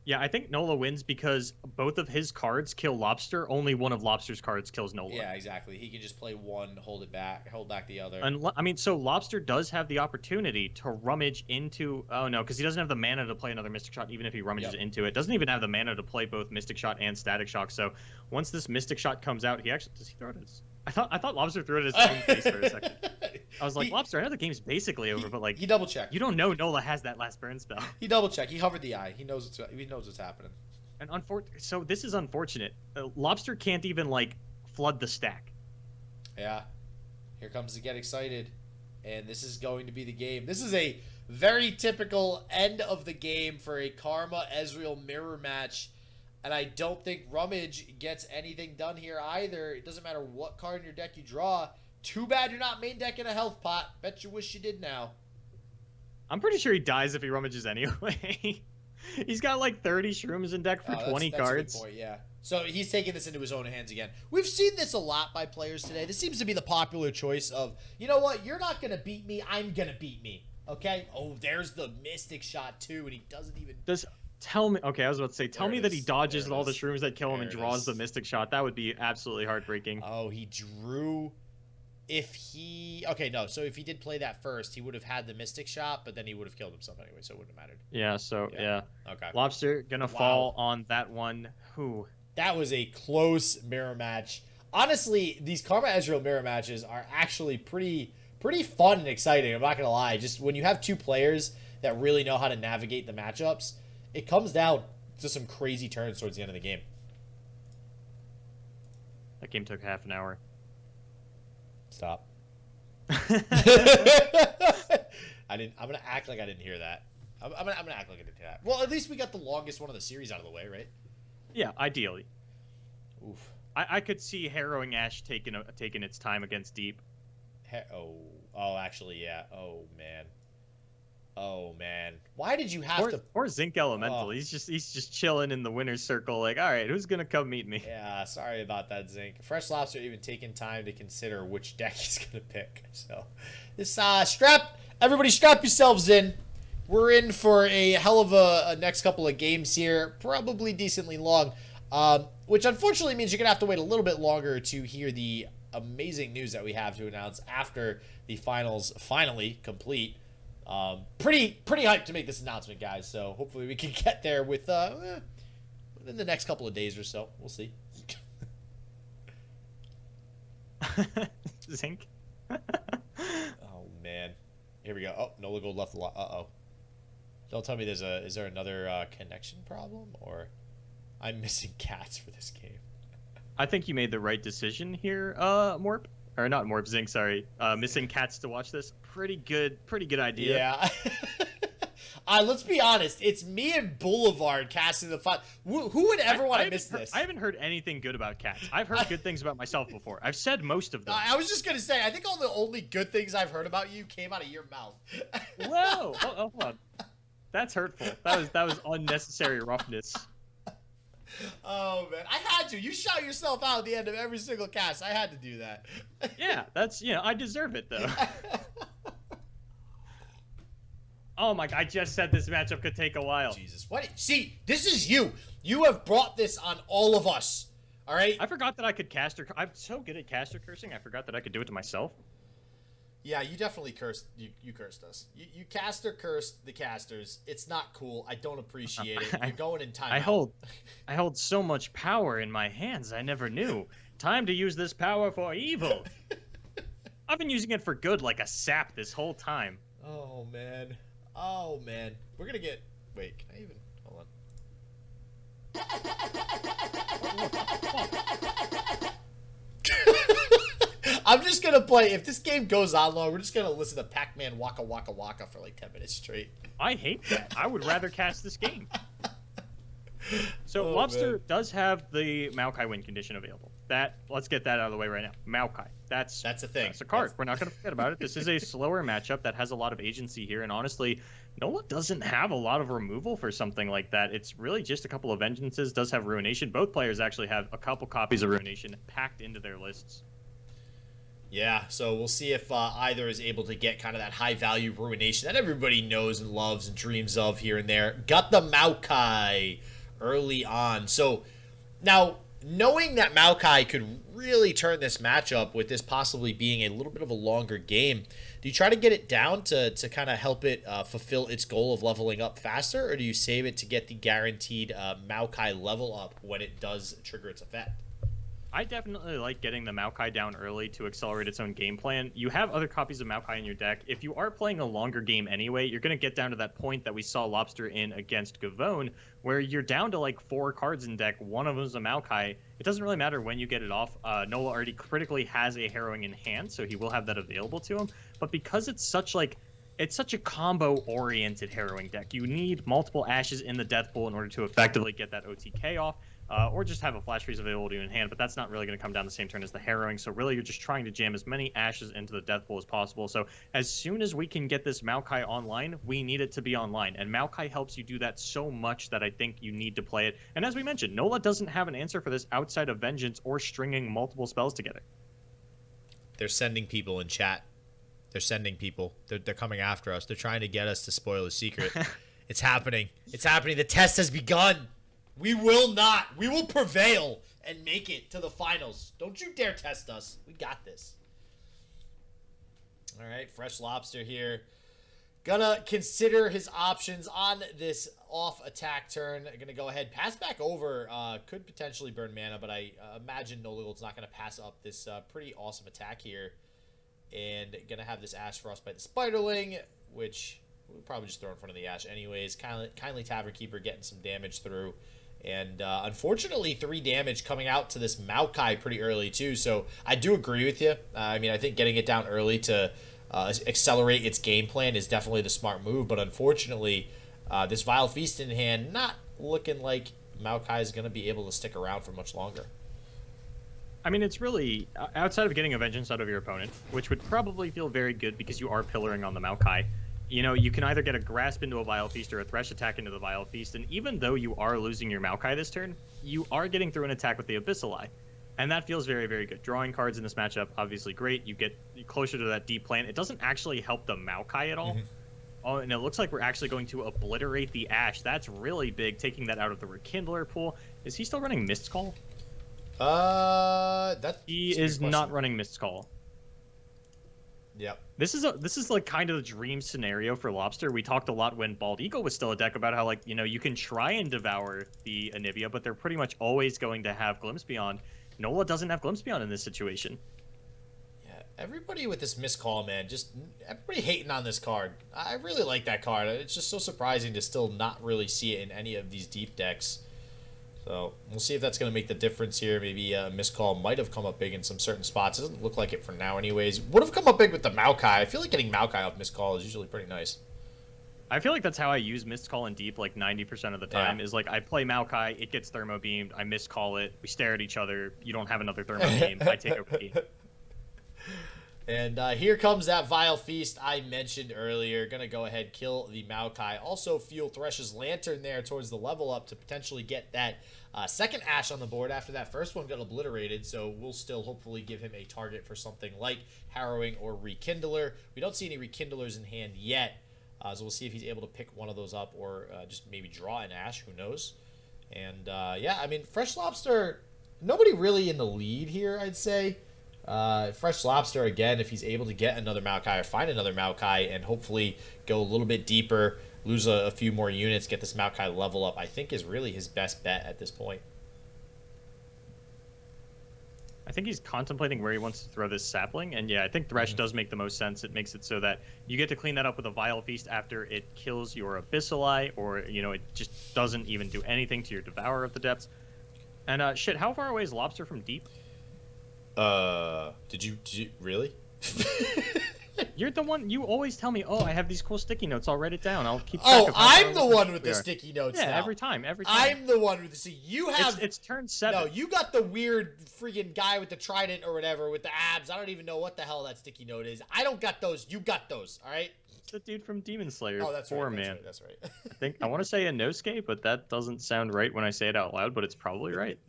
Yeah, I think Nola wins because both of his cards kill Lobster. Only one of Lobster's cards kills Nola. Yeah, exactly. He can just play one, hold back the other. I mean, so Lobster does have the opportunity to rummage into... Oh, no, because he doesn't have the mana to play another Mystic Shot, even if he rummages into it. Doesn't even have the mana to play both Mystic Shot and Static Shock. So once this Mystic Shot comes out, he actually... Does he throw it as... I thought Lobster threw it at his own face for a second. I was like, Lobster, I know the game's basically over, but like... He double-checked. You don't know Nola has that last burn spell. He double-checked. He hovered the eye. He knows what's happening. And so this is unfortunate. Lobster can't even, like, flood the stack. Yeah. Here comes the get excited. And this is going to be the game. This is a very typical end of the game for a Karma Ezreal mirror match. And I don't think Rummage gets anything done here either. It doesn't matter what card in your deck you draw. Too bad you're not main decking a health pot. Bet you wish you did now. I'm pretty sure he dies if he rummages anyway. He's got like 30 shrooms in deck for 20 cards. That's a good point, yeah. So he's taking this into his own hands again. We've seen this a lot by players today. This seems to be the popular choice of, you know what, you're not going to beat me, I'm going to beat me. Okay? Oh, there's the Mystic Shot too, and he doesn't even... Tell me, okay, I was about to say, tell me that he dodges all the shrooms that kill him and draws the Mystic Shot. That would be absolutely heartbreaking. Oh, he drew... If he... Okay, no, so if he did play that first, he would have had the Mystic Shot, but then he would have killed himself anyway, so it wouldn't have mattered. Yeah, so, yeah. Okay. Lobster gonna fall on that one. Who? That was a close mirror match. Honestly, these Karma Ezreal mirror matches are actually pretty fun and exciting, I'm not gonna lie. Just when you have 2 players that really know how to navigate the matchups, it comes down to some crazy turns towards the end of the game. That game took half an hour. Stop. I'm gonna act like I didn't hear that. I'm gonna act like I didn't hear that. Well, at least we got the longest one of the series out of the way, right? Yeah, ideally. Oof. I could see Harrowing Ash taking its time against Deep. Oh, actually, yeah. Oh man. Why did you have to? Or Zinc Elemental. He's just chilling in the winner's circle. Like, all right, who's gonna come meet me? Yeah, sorry about that, Zinc. Freshlobster even taking time to consider which deck he's gonna pick. So, this everybody strap yourselves in. We're in for a hell of a next couple of games here, probably decently long. Which unfortunately means you're gonna have to wait a little bit longer to hear the amazing news that we have to announce after the finals finally complete. Pretty hyped to make this announcement, guys. So hopefully we can get there within the next couple of days or so. We'll see. Zinc. Oh man, here we go. Oh, Nolagold left the lot. Don't tell me is there another connection problem, or I'm missing cats for this game. I think you made the right decision here, Morp. Or not Morp, Zinc, sorry. Missing cats to watch this. Pretty good idea. Yeah. Let's be honest. It's me and Boulevard casting the fun. Who would ever want to miss this? I haven't heard anything good about cats. I've heard good things about myself before. I've said most of them. I was just gonna say. I think all the only good things I've heard about you came out of your mouth. Whoa! Hold on. That's hurtful. That was unnecessary roughness. Oh man, I had to. You shout yourself out at the end of every single cast. I had to do that. Yeah, that's I deserve it though. Oh my! I just said this matchup could take a while. Jesus, what? See, this is you. You have brought this on all of us. All right. I forgot that I could caster. I'm so good at caster cursing. I forgot that I could do it to myself. Yeah, you definitely cursed. You cursed us. You caster cursed the casters. It's not cool. I don't appreciate it. You're going in time. I hold so much power in my hands. I never knew. Time to use this power for evil. I've been using it for good, like a sap, this whole time. Oh man. Oh man. We're gonna get. Wait. Can I even? Hold on. I'm just gonna play. If this game goes on long, we're just gonna listen to Pac-Man Waka Waka Waka for like 10 minutes straight. I hate that. I would rather cast this game. So Lobster does have the Maokai win condition available. Let's get that out of the way right now. Maokai. That's a thing. That's a card. We're not going to forget about it. This is a slower matchup that has a lot of agency here, and honestly, Nola doesn't have a lot of removal for something like that. It's really just a couple of Vengeances. Does have Ruination. Both players actually have a couple copies of Ruination packed into their lists. Yeah, so we'll see if either is able to get kind of that high-value Ruination that everybody knows and loves and dreams of here and there. Got the Maokai early on. So now, knowing that Maokai could really turn this matchup with this possibly being a little bit of a longer game, do you try to get it down to kind of help it fulfill its goal of leveling up faster, or do you save it to get the guaranteed Maokai level up when it does trigger its effect? I definitely like getting the Maokai down early to accelerate its own game plan. You have other copies of Maokai in your deck. If you are playing a longer game anyway, you're going to get down to that point that we saw Lobster in against Gavone, where you're down to like 4 cards in deck. One of them is a Maokai. It doesn't really matter when you get it off. Nola already critically has a Harrowing in hand, so he will have that available to him. But because it's such a combo-oriented Harrowing deck, you need multiple Ashes in the death pool in order to effectively get that OTK off. Or just have a Flash Freeze available to you in hand, but that's not really going to come down the same turn as the Harrowing, so really you're just trying to jam as many Ashes into the death pool as possible. So as soon as we can get this Maokai online, we need it to be online, and Maokai helps you do that so much that I think you need to play it. And as we mentioned, Nola doesn't have an answer for this outside of Vengeance or stringing multiple spells together. They're sending people in chat. They're sending people. They're coming after us. They're trying to get us to spoil the secret. It's happening. It's happening. The test has begun. We will not. We will prevail and make it to the finals. Don't you dare test us. We got this. All right, Freshlobster here. Gonna consider his options on this off attack turn. Gonna go ahead, pass back over. Could potentially burn mana, but I imagine Nolagold's not gonna pass up this pretty awesome attack here. And gonna have this Ash Frost by the Spiderling, which we'll probably just throw in front of the Ash anyways. Kindly Tavern Keeper getting some damage through. And unfortunately, 3 damage coming out to this Maokai pretty early, too. So I do agree with you. I mean, I think getting it down early to accelerate its game plan is definitely the smart move. But unfortunately, this Vile Feast in hand, not looking like Maokai is going to be able to stick around for much longer. I mean, it's really, outside of getting a Vengeance out of your opponent, which would probably feel very good because you are pillaring on the Maokai, you know, you can either get a Grasp into a Vile Feast or a Thresh attack into the Vile Feast, and even though you are losing your Maokai this turn, you are getting through an attack with the Abyssal Eye. And that feels very, very good. Drawing cards in this matchup, obviously great. You get closer to that deep plan. It doesn't actually help the Maokai at all. Oh, and it looks like we're actually going to obliterate the Ash. That's really big, taking that out of the Rekindler pool. Is he still running Mist's Call? He is not running Mist's Call. Yep. This is like kind of the dream scenario for Lobster. We talked a lot when Bald Eagle was still a deck about how, like, you know, you can try and devour the Anivia, but they're pretty much always going to have Glimpse Beyond. Nola doesn't have Glimpse Beyond in this situation. Yeah, everybody with this Miscall, man, just everybody hating on this card. I really like that card. It's just so surprising to still not really see it in any of these deep decks. So we'll see if that's going to make the difference here. Maybe Miscall might have come up big in some certain spots. It doesn't look like it for now anyways. Would have come up big with the Maokai. I feel like getting Maokai off Miscall is usually pretty nice. I feel like that's how I use Mist Call in Deep like 90% of the time. Yeah. Is like I play Maokai, it gets thermo beamed, I Mist Call it, we stare at each other, you don't have another thermo beam, I take a key. And here comes that Vile Feast I mentioned earlier. Gonna go ahead, kill the Maokai. Also fuel Thresh's Lantern there towards the level up to potentially get that second Ash on the board after that first one got obliterated. So we'll still hopefully give him a target for something like Harrowing or Rekindler. We don't see any Rekindlers in hand yet. So we'll see if he's able to pick one of those up or just maybe draw an Ash. Who knows? And yeah, I mean, Freshlobster, nobody really in the lead here, I'd say. Freshlobster, again, if he's able to get another Maokai or find another Maokai and hopefully go a little bit deeper, lose a few more units, get this Maokai level up, I think is really his best bet at this point. I think he's contemplating where he wants to throw this sapling, and yeah, I think Thresh does make the most sense. It makes it so that you get to clean that up with a Vile Feast after it kills your Abyssal Eye, or, you know, it just doesn't even do anything to your Devourer of the Depths. And shit, how far away is Lobster from Deep? Did you really? You're the one, you always tell me, oh, I have these cool sticky notes, I'll write it down, I'll keep track of I'm the one with the sticky notes yeah, now. every time. I'm the one with the, see, you have... It's turn 7. No, you got the weird freaking guy with the trident or whatever, with the abs. I don't even know what the hell that sticky note is. I don't got those. You got those, all right? It's the dude from Demon Slayer. Oh, that's 4, right, man. that's right. I want to say a Inosuke, but that doesn't sound right when I say it out loud, but it's probably right.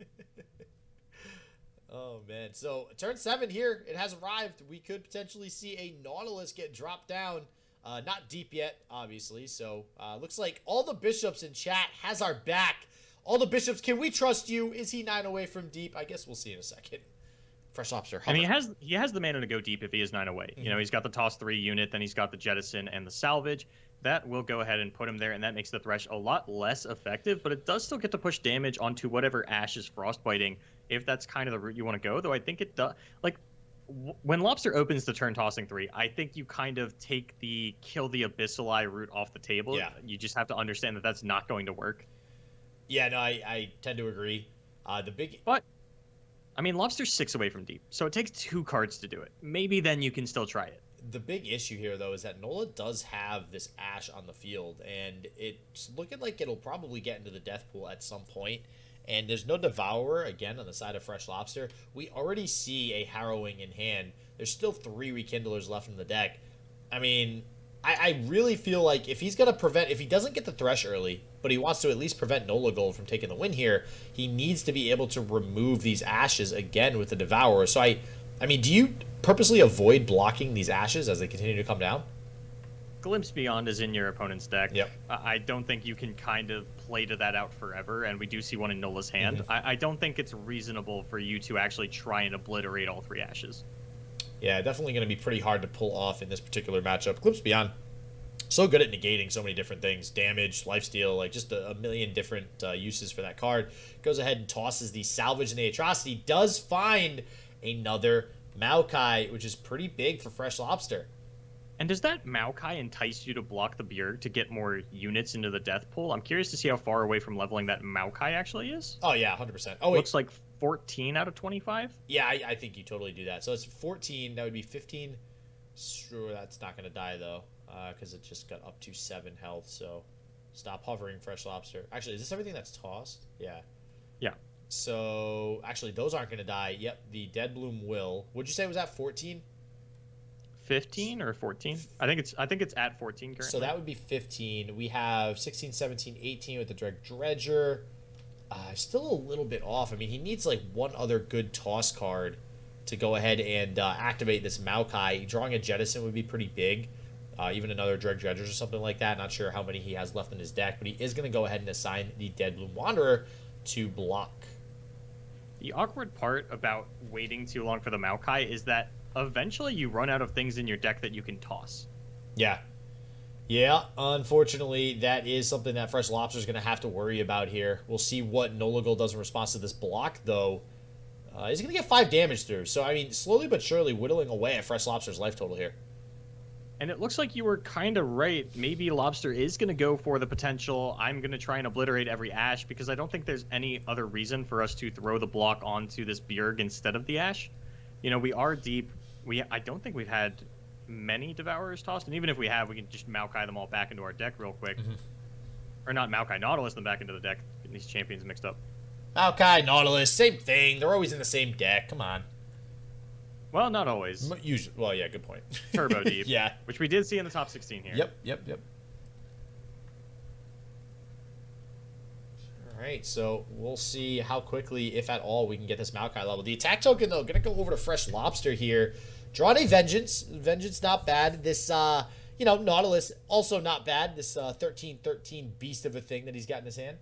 Oh, man. So, turn 7 here. It has arrived. We could potentially see a Nautilus get dropped down. Not deep yet, obviously. So, looks like all the bishops in chat has our back. All the bishops, can we trust you? Is he 9 away from deep? I guess we'll see in a second. Freshlobster. And he has the mana to go deep if he is 9 away. You know, he's got the toss 3 unit, then he's got the jettison and the salvage. That will go ahead and put him there, and that makes the Thresh a lot less effective, but it does still get to push damage onto whatever Ash is frostbiting, if that's kind of the route you want to go, though I think it does. Like, when Lobster opens the turn tossing 3, I think you kind of take the kill the Abyssal Eye route off the table. Yeah. You just have to understand that that's not going to work. Yeah, no, I tend to agree. But, I mean, Lobster's 6 away from deep, so it takes 2 cards to do it. Maybe then you can still try it. The big issue here, though, is that Nola does have this Ash on the field, and it's looking like it'll probably get into the death pool at some point. And there's no Devourer, again, on the side of Freshlobster. We already see a Harrowing in hand. There's still 3 Rekindlers left in the deck. I mean, I really feel like if he's going to prevent... If he doesn't get the Thresh early, but he wants to at least prevent Nolagold from taking the win here, he needs to be able to remove these Ashes again with the Devourer. So, I mean, do you purposely avoid blocking these Ashes as they continue to come down? Glimpse Beyond is in your opponent's deck. Yep. I don't think you can kind of play to that out forever, and we do see one in Nola's hand. I don't think it's reasonable for you to actually try and obliterate all 3 Ashes. Yeah, definitely going to be pretty hard to pull off in this particular matchup. Glimpse Beyond, so good at negating so many different things. Damage, lifesteal, like just a million different uses for that card. Goes ahead and tosses the Salvage and the Atrocity. Does find another Maokai, which is pretty big for Freshlobster. And does that Maokai entice you to block the Bjerg to get more units into the death pool? I'm curious to see how far away from leveling that Maokai actually is. Oh, yeah, 100%. Oh, wait. Looks like 14 out of 25? Yeah, I think you totally do that. So it's 14. That would be 15. Sure, that's not going to die, though, because it just got up to 7 health. So stop hovering, Freshlobster. Actually, is this everything that's tossed? Yeah. Yeah. So, actually, those aren't going to die. Yep, the Dead Bloom will. Would you say it was at 14? 15 or 14? I think it's at 14 currently. So that would be 15. We have 16, 17, 18 with the Dread Dredger. Still a little bit off. I mean, he needs like one other good toss card to go ahead and activate this Maokai. Drawing a Jettison would be pretty big. Even another Dread Dredgers or something like that. Not sure how many he has left in his deck, but he is going to go ahead and assign the Dead Bloom Wanderer to block. The awkward part about waiting too long for the Maokai is that eventually you run out of things in your deck that you can toss. Yeah. Yeah, unfortunately, that is something that Freshlobster is going to have to worry about here. We'll see what Nolagold does in response to this block, though. He's going to get 5 damage through. So, I mean, slowly but surely whittling away at Freshlobster's life total here. And it looks like you were kind of right. Maybe Lobster is going to go for the potential, I'm going to try and obliterate every Ash, because I don't think there's any other reason for us to throw the block onto this Bjerg instead of the Ash. You know, we are deep. I don't think we've had many Devourers tossed, and even if we have, we can just Maokai them all back into our deck real quick. Or not Maokai, Nautilus them back into the deck. Getting these champions mixed up. Maokai, Nautilus, same thing. They're always in the same deck. Come on. Well, not always. Usually, well, yeah, good point. Turbo Deep. Yeah. Which we did see in the top 16 here. Yep. All right, so we'll see how quickly, if at all, we can get this Maokai level. The attack token, though, going to go over to Freshlobster here. Drawing a Vengeance. Vengeance, not bad. This, Nautilus, also not bad. This 13-13 beast of a thing that he's got in his hand.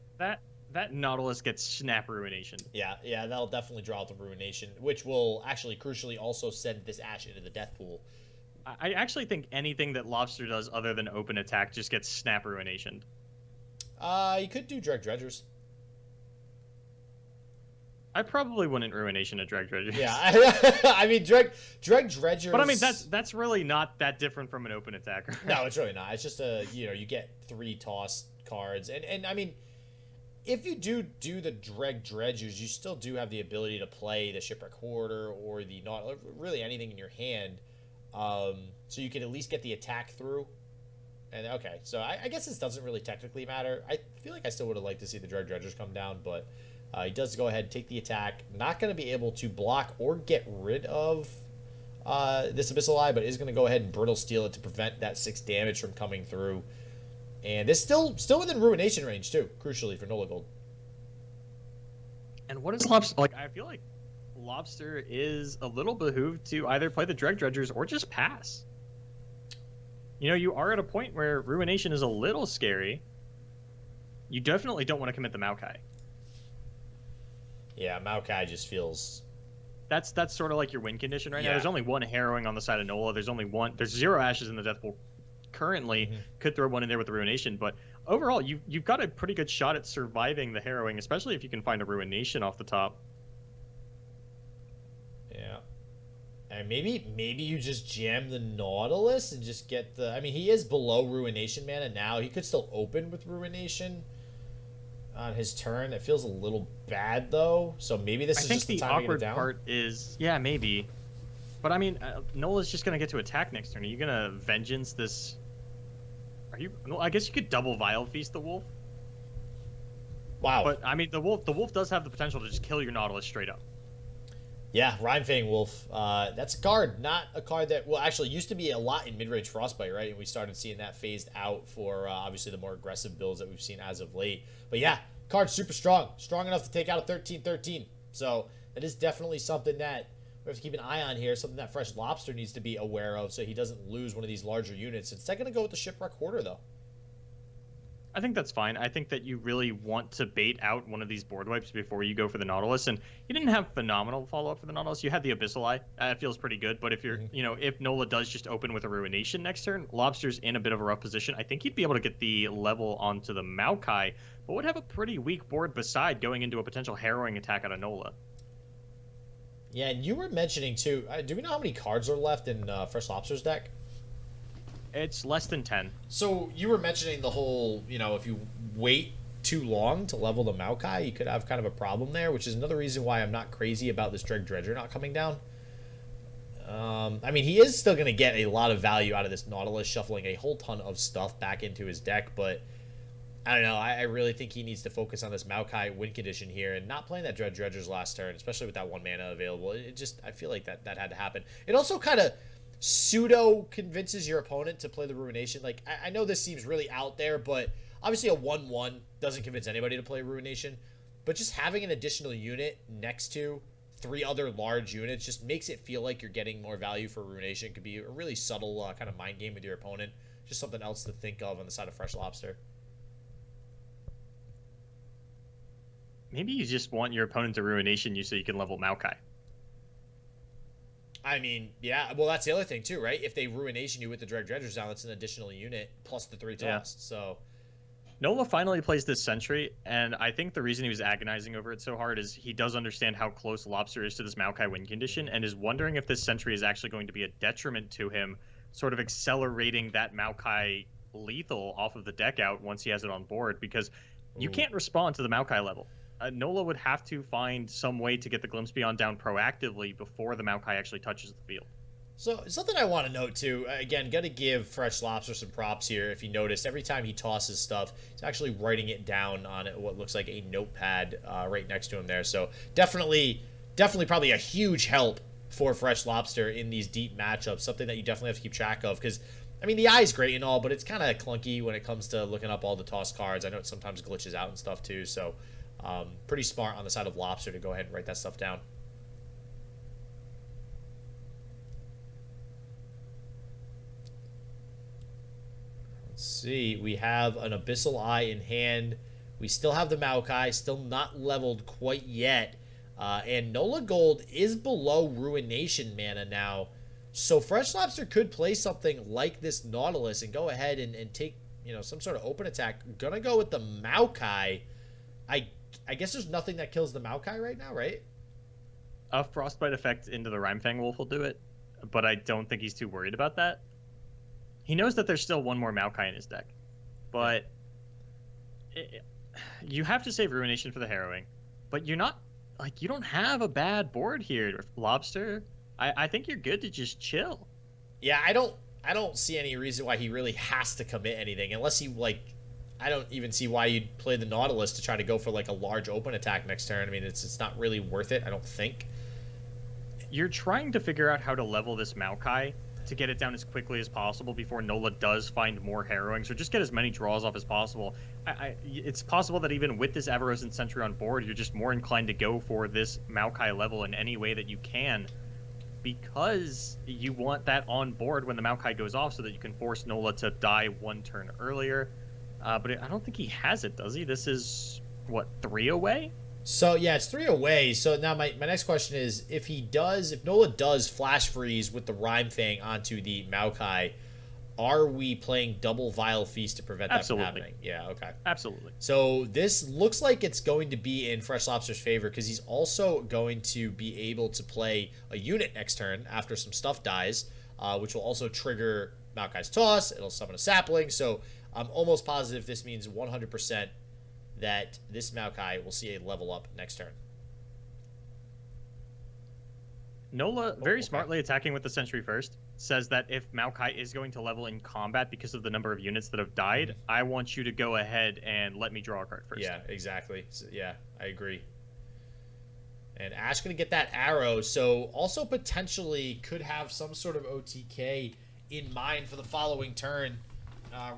That Nautilus gets Snap Ruination. Yeah, that'll definitely draw out the Ruination, which will actually, crucially, also send this Ash into the death pool. I actually think anything that Lobster does other than open attack just gets Snap Ruination. You could do Dreg Dredgers. I probably wouldn't Ruination a Dreg Dredger. Yeah, I mean, Dreg Dredgers... But I mean, that's really not that different from an open attack. Right? No, it's really not. It's just you get 3 toss cards. And I mean, if you do the Dreg Dredgers, you still do have the ability to play the Shipwreck Hoarder or the not really anything in your hand. So you can at least get the attack through. And okay, so I guess this doesn't really technically matter. I feel like I still would have liked to see the Dreg Dredgers come down, but he does go ahead and take the attack. Not going to be able to block or get rid of this Abyssal Eye, but is going to go ahead and Brittle Steel it to prevent that 6 damage from coming through. And it's still within Ruination range, too, crucially, for Nolagold. And what is Lobster... Like, I feel like Lobster is a little behooved to either play the Dreg Dredgers or just pass. You are at a point where Ruination is a little scary. You definitely don't want to commit the Maokai. Yeah, Maokai just feels... That's sort of like your win condition right now. Yeah. There's only one Harrowing on the side of Nola. There's 0 Ashes in the Death Pool currently. Could throw one in there with the Ruination, but overall, you've got a pretty good shot at surviving the Harrowing, especially if you can find a Ruination off the top. Yeah. And maybe you just jam the Nautilus and just get the... I mean, he is below Ruination mana now. He could still open with Ruination on his turn. It feels a little bad, though. So maybe this is just the time to get it down. I think the awkward part is... Yeah, maybe. But, I mean, Nola's just going to get to attack next turn. Are you going to Vengeance this... I guess you could double Vile Feast the Wolf. Wow. But, I mean, the Wolf does have the potential to just kill your Nautilus straight up. Yeah, Rhymefang Wolf. That's a card, not a card that, well, actually used to be a lot in mid-range Frostbite, right? And we started seeing that phased out for, obviously, the more aggressive builds that we've seen as of late. But yeah, card's super strong. Strong enough to take out a 13-13. So that is definitely something that we have to keep an eye on here, something that Freshlobster needs to be aware of so he doesn't lose one of these larger units. Instead, going to go with the Shipwreck Hoarder, though. I think that's fine. I think that you really want to bait out one of these board wipes before you go for the Nautilus. And you didn't have phenomenal follow-up for the Nautilus. You had the Abyssal Eye. It feels pretty good. But if you're, if Nola does just open with a Ruination next turn, Lobster's in a bit of a rough position. I think he'd be able to get the level onto the Maokai, but would have a pretty weak board beside going into a potential Harrowing attack out of Nola. Yeah, and you were mentioning, too, do we know how many cards are left in Freshlobster's deck? It's less than 10. So you were mentioning the whole, if you wait too long to level the Maokai, you could have kind of a problem there, which is another reason why I'm not crazy about this Dreg Dredger not coming down. I mean, he is still going to get a lot of value out of this Nautilus, shuffling a whole ton of stuff back into his deck, but I don't know. I really think he needs to focus on this Maokai win condition here and not playing that Dreg Dredger's last turn, especially with that 1 mana available. I feel like that had to happen. It also kind of pseudo convinces your opponent to play the Ruination. Like, I know this seems really out there, but obviously a 1/1 doesn't convince anybody to play Ruination. But just having an additional unit next to 3 other large units just makes it feel like you're getting more value for Ruination. It could be a really subtle kind of mind game with your opponent. Just something else to think of on the side of Freshlobster. Maybe you just want your opponent to Ruination you so you can level Maokai. I mean, yeah. Well, that's the other thing, too, right? If they Ruination you with the Dreg Dredgers down, that's an additional unit plus the 3 tossed. Yeah. So Nola finally plays this Sentry, and I think the reason he was agonizing over it so hard is he does understand how close Lobster is to this Maokai win condition and is wondering if this Sentry is actually going to be a detriment to him, sort of accelerating that Maokai lethal off of the deck out once he has it on board, because you can't respond to the Maokai level. Nola would have to find some way to get the Glimpse Beyond down proactively before the Maokai actually touches the field. So something I want to note too. Again, got to give Freshlobster some props here. If you notice, every time he tosses stuff, he's actually writing it down on what looks like a notepad right next to him there. So definitely, probably a huge help for Freshlobster in these deep matchups. Something that you definitely have to keep track of because, I mean, the eye's great and all, but it's kind of clunky when it comes to looking up all the toss cards. I know it sometimes glitches out and stuff too. So pretty smart on the side of Lobster to go ahead and write that stuff down. See, we have an Abyssal Eye in hand. We still have the Maokai, still not leveled quite yet. And Nolagold is below Ruination mana now. So Freshlobster could play something like this Nautilus and go ahead and take, some sort of open attack. Gonna go with the Maokai. I guess there's nothing that kills the Maokai right now, right? A Frostbite effect into the Rhymefang Wolf will do it, but I don't think he's too worried about that. He knows that there's still one more Maokai in his deck, but you have to save Ruination for the Harrowing. But you're not, you don't have a bad board here, Lobster. I think you're good to just chill. Yeah, I don't see any reason why he really has to commit anything unless he I don't even see why you'd play the Nautilus to try to go for a large open attack next turn. I mean, it's not really worth it, I don't think. You're trying to figure out how to level this Maokai to get it down as quickly as possible before Nola does find more Harrowings, or just get as many draws off as possible. It's possible that even with this Avarosan Sentry on board, you're just more inclined to go for this Maokai level in any way that you can, because you want that on board when the Maokai goes off so that you can force Nola to die one turn earlier. But I don't think he has it, does he? This is, what, 3 away? So, yeah, it's 3 away. So now my next question is, if Nola does Flash Freeze with the Rhymefang onto the Maokai, are we playing double Vile Feast to prevent that from happening? Yeah, okay. Absolutely. So this looks like it's going to be in Freshlobster's favor because he's also going to be able to play a unit next turn after some stuff dies, which will also trigger Maokai's Toss. It'll summon a Sapling. So I'm almost positive this means 100% that this Maokai will see a level up next turn. Nola, very smartly attacking with the Sentry first, says that if Maokai is going to level in combat because of the number of units that have died, I want you to go ahead and let me draw a card first. Yeah, exactly. So, yeah, I agree. And Ash going to get that arrow, so also potentially could have some sort of OTK in mind for the following turn.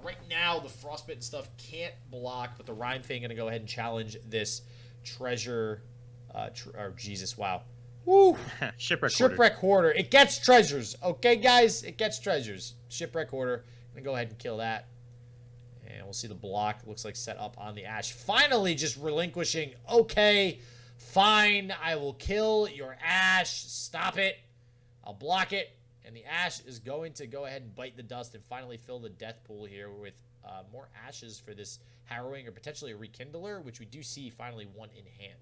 Right now, the Frostbitten stuff can't block, but the Rhymefang going to go ahead and challenge this treasure. Jesus, wow. Woo! Shipwreck Hoarder. It gets treasures. Okay, guys? It gets treasures. Shipwreck Hoarder. I'm going to go ahead and kill that. And we'll see the block. Looks like set up on the Ash. Finally, just relinquishing. Okay, fine. I will kill your Ash. Stop it. I'll block it. And the Ash is going to go ahead and bite the dust and finally fill the death pool here with more ashes for this Harrowing or potentially a Rekindler, which we do see finally one in hand.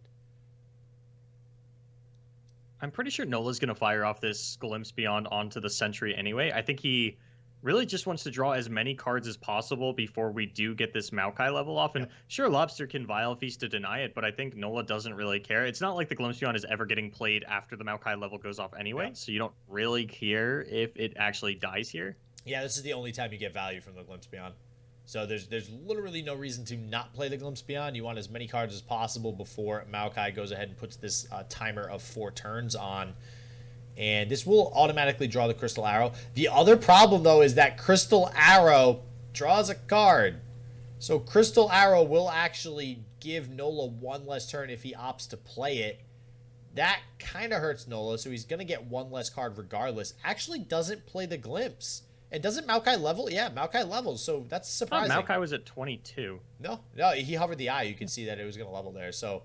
I'm pretty sure Nola's going to fire off this Glimpse Beyond onto the Sentry anyway. I think he really just wants to draw as many cards as possible before we do get this Maokai level off. And sure, Lobster can Vile Feast to deny it, but I think Nola doesn't really care. It's not like the Glimpse Beyond is ever getting played after the Maokai level goes off anyway, so you don't really care if it actually dies here. Yeah, this is the only time you get value from the Glimpse Beyond. So there's literally no reason to not play the Glimpse Beyond. You want as many cards as possible before Maokai goes ahead and puts this timer of 4 turns on. And this will automatically draw the Crystal Arrow. The other problem, though, is that Crystal Arrow draws a card. So Crystal Arrow will actually give Nola one less turn if he opts to play it. That kind of hurts Nola, so he's going to get one less card regardless. Actually doesn't play the Glimpse. And doesn't Maokai level? Yeah, Maokai levels, so that's surprising. Maokai was at 22. No, he hovered the eye. You can see that it was going to level there. So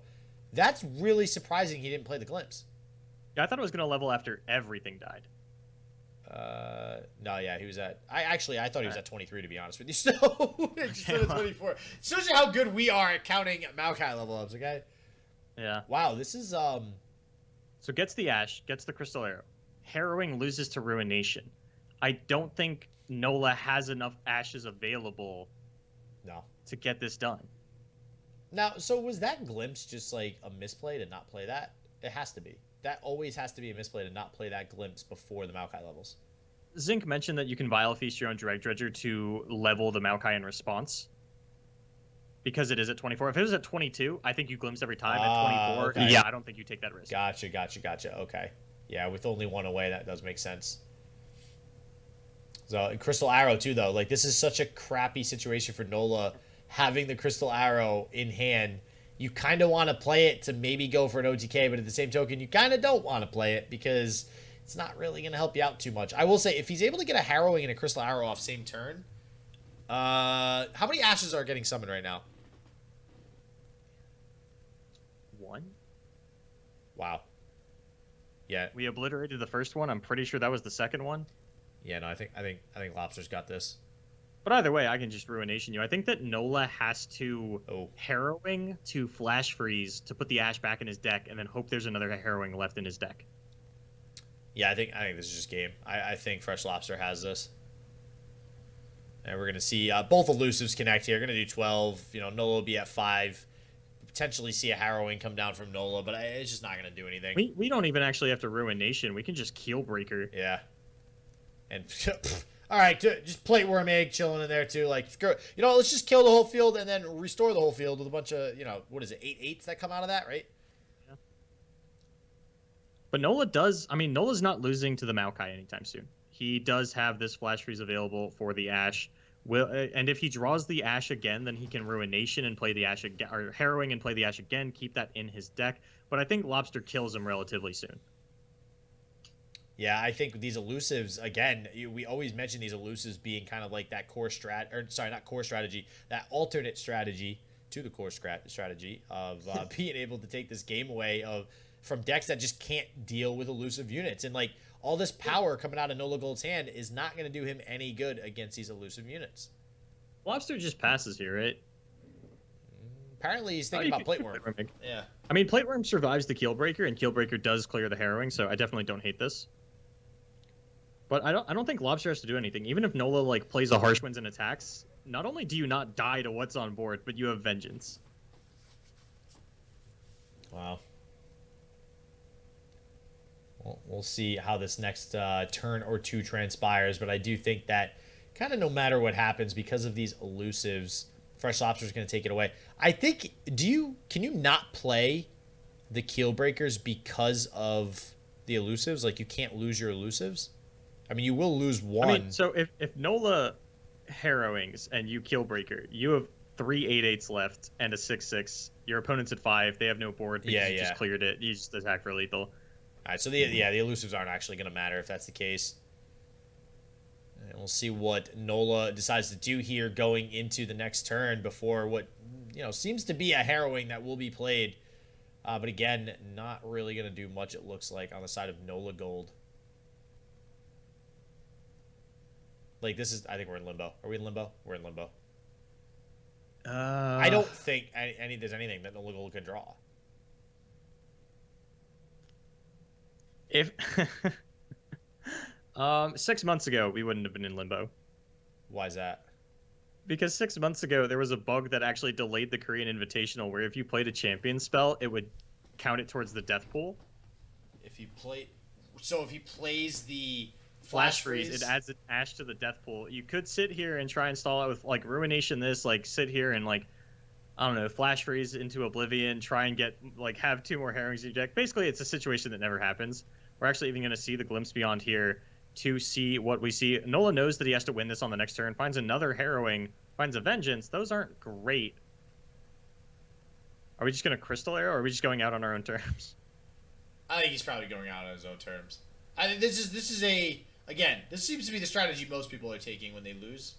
that's really surprising he didn't play the Glimpse. Yeah, I thought it was going to level after everything died. No, yeah, he was at... I thought he was at 23, to be honest with you. So, just at 24. Shows you how good we are at counting Maokai level ups, okay? Yeah. Wow, this is... So gets the Ash, gets the Crystal Arrow. Harrowing loses to Ruination. I don't think Nola has enough Ashes available to get this done. Now, so was that Glimpse just like a misplay to not play that? It has to be. That always has to be a misplay to not play that glimpse before the Maokai levels. Zinc mentioned that you can Vile Feast your own Drag Dredger to level the Maokai in response. Because it is at 24. If it was at 22, I think you glimpse every time. At 24, okay. yeah, I don't think you take that risk. Gotcha. Okay. Yeah, with only one away, that does make sense. So, Crystal Arrow, too, though. Like, this is such a crappy situation for Nola having the Crystal Arrow in hand. You kind of want to play it to maybe go for an OTK, but at the same token, you kind of don't want to play it because it's not really going to help you out too much. I will say, if he's able to get a Harrowing and a Crystal Arrow off same turn, how many Ashes are getting summoned right now? 1. Wow. Yeah. We obliterated the first one. I'm pretty sure that was the second one. Yeah, no, I think Lobster's got this. But either way, I can just Ruination you. I think that Nola has to Harrowing to Flash Freeze to put the Ash back in his deck, and then hope there's another Harrowing left in his deck. Yeah, I think this is just game. I think Freshlobster has this. And we're going to see both elusives connect here. Going to do 12. You know, Nola will be at 5. Potentially see a Harrowing come down from Nola, but it's just not going to do anything. We don't even actually have to Ruination. We can just Keelbreaker. Yeah. And, all right, just Plate Worm Egg chilling in there, too. Like, you know, let's just kill the whole field and then restore the whole field with a bunch of, you know, what is it, 8/8s that come out of that, right? Yeah. But Nola does, I mean, Nola's not losing to the Maokai anytime soon. He does have this Flash Freeze available for the Ash. And if he draws the Ash again, then he can Ruination and play the Ash again, or Harrowing and play the Ash again, keep that in his deck. But I think Lobster kills him relatively soon. Yeah, I think these elusives, again, we always mention these elusives being kind of like that core not core strategy, that alternate strategy to the core strategy of being able to take this game away from decks that just can't deal with elusive units. And like all this power coming out of Nolagold's hand is not going to do him any good against these elusive units. Lobster just passes here, right? Apparently he's thinking about Plate Worm. Yeah. I mean, Plate Worm survives the Keelbreaker, and Keelbreaker does clear the Harrowing, so I definitely don't hate this. But I don't think Lobster has to do anything. Even if Nola like plays a Harsh Winds and attacks, not only do you not die to what's on board, but you have Vengeance. Wow. Well, we'll see how this next turn or two transpires, but I do think that kind of no matter what happens, because of these elusives, Freshlobster is going to take it away. I think, can you not play the Keelbreakers because of the elusives? Like, you can't lose your elusives? I mean, you will lose one. I mean, so if Nola Harrowings and you Keelbreaker, you have 3 8/8s left and a 6/6. Your opponent's at 5. They have no board because you just cleared it. You just attack for lethal. All right, so the elusives aren't actually going to matter if that's the case. And we'll see what Nola decides to do here going into the next turn before what, you know, seems to be a Harrowing that will be played. But again, not really going to do much, it looks like, on the side of Nolagold. Like, this is, I think we're in limbo. Are we in limbo? We're in limbo. I don't think there's anything that Nolagold can draw. If 6 months ago, we wouldn't have been in limbo. Why is that? Because 6 months ago, there was a bug that actually delayed the Korean Invitational, where if you played a champion spell, it would count it towards the death pool. If he plays the Flash Freeze, it adds an Ash to the death pool. You could sit here and try and stall it with like Ruination this, like sit here and like, I don't know, Flash Freeze into Oblivion, try and get like have 2 more Harrowings in your deck. Basically, it's a situation that never happens. We're actually even going to see the Glimpse Beyond here to see what we see. Nola knows that he has to win this on the next turn, finds another Harrowing, finds a Vengeance. Those aren't great. Are we just going to Crystal Arrow, or are we just going out on our own terms? I think he's probably going out on his own terms. I think this is a... Again, this seems to be the strategy most people are taking when they lose.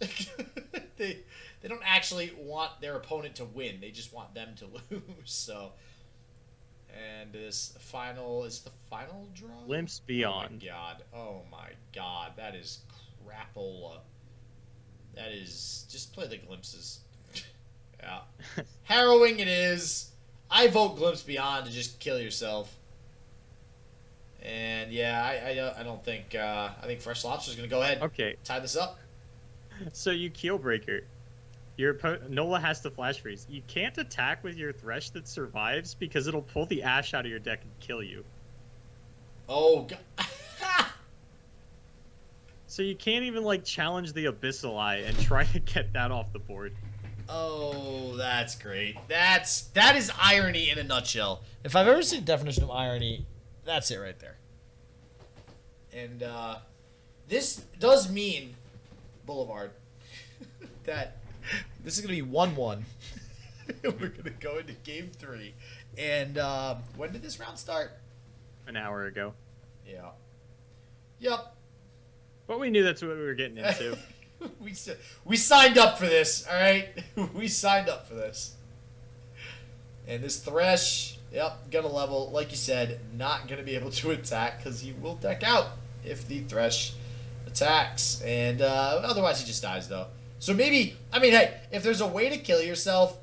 They don't actually want their opponent to win. They just want them to lose. So, and is the final draw? Glimpse Beyond. Oh my god. That is crapola. That is... Just play the glimpses. Yeah. Harrowing it is. I vote Glimpse Beyond to just kill yourself. And yeah, I don't think I think Freshlobster is going to go ahead. Okay. Tie this up. So you Keelbreaker. Your opponent, Nola has to Flash Freeze. You can't attack with your Thresh that survives because it'll pull the Ash out of your deck and kill you. Oh, God. So you can't even like challenge the Abyssal Eye and try to get that off the board. Oh, that's great. That is irony in a nutshell. If I've ever seen a definition of irony, that's it right there. And this does mean, Boulevard, that this is going to be 1-1. We're going to go into game 3. And when did this round start? An hour ago. Yeah. Yep. But we knew that's what we were getting into. we signed up for this, all right? We signed up for this. And this Thresh, yep, gonna level. Like you said, not gonna be able to attack because he will deck out if the Thresh attacks. And otherwise he just dies, though. So maybe, I mean, hey, if there's a way to kill yourself,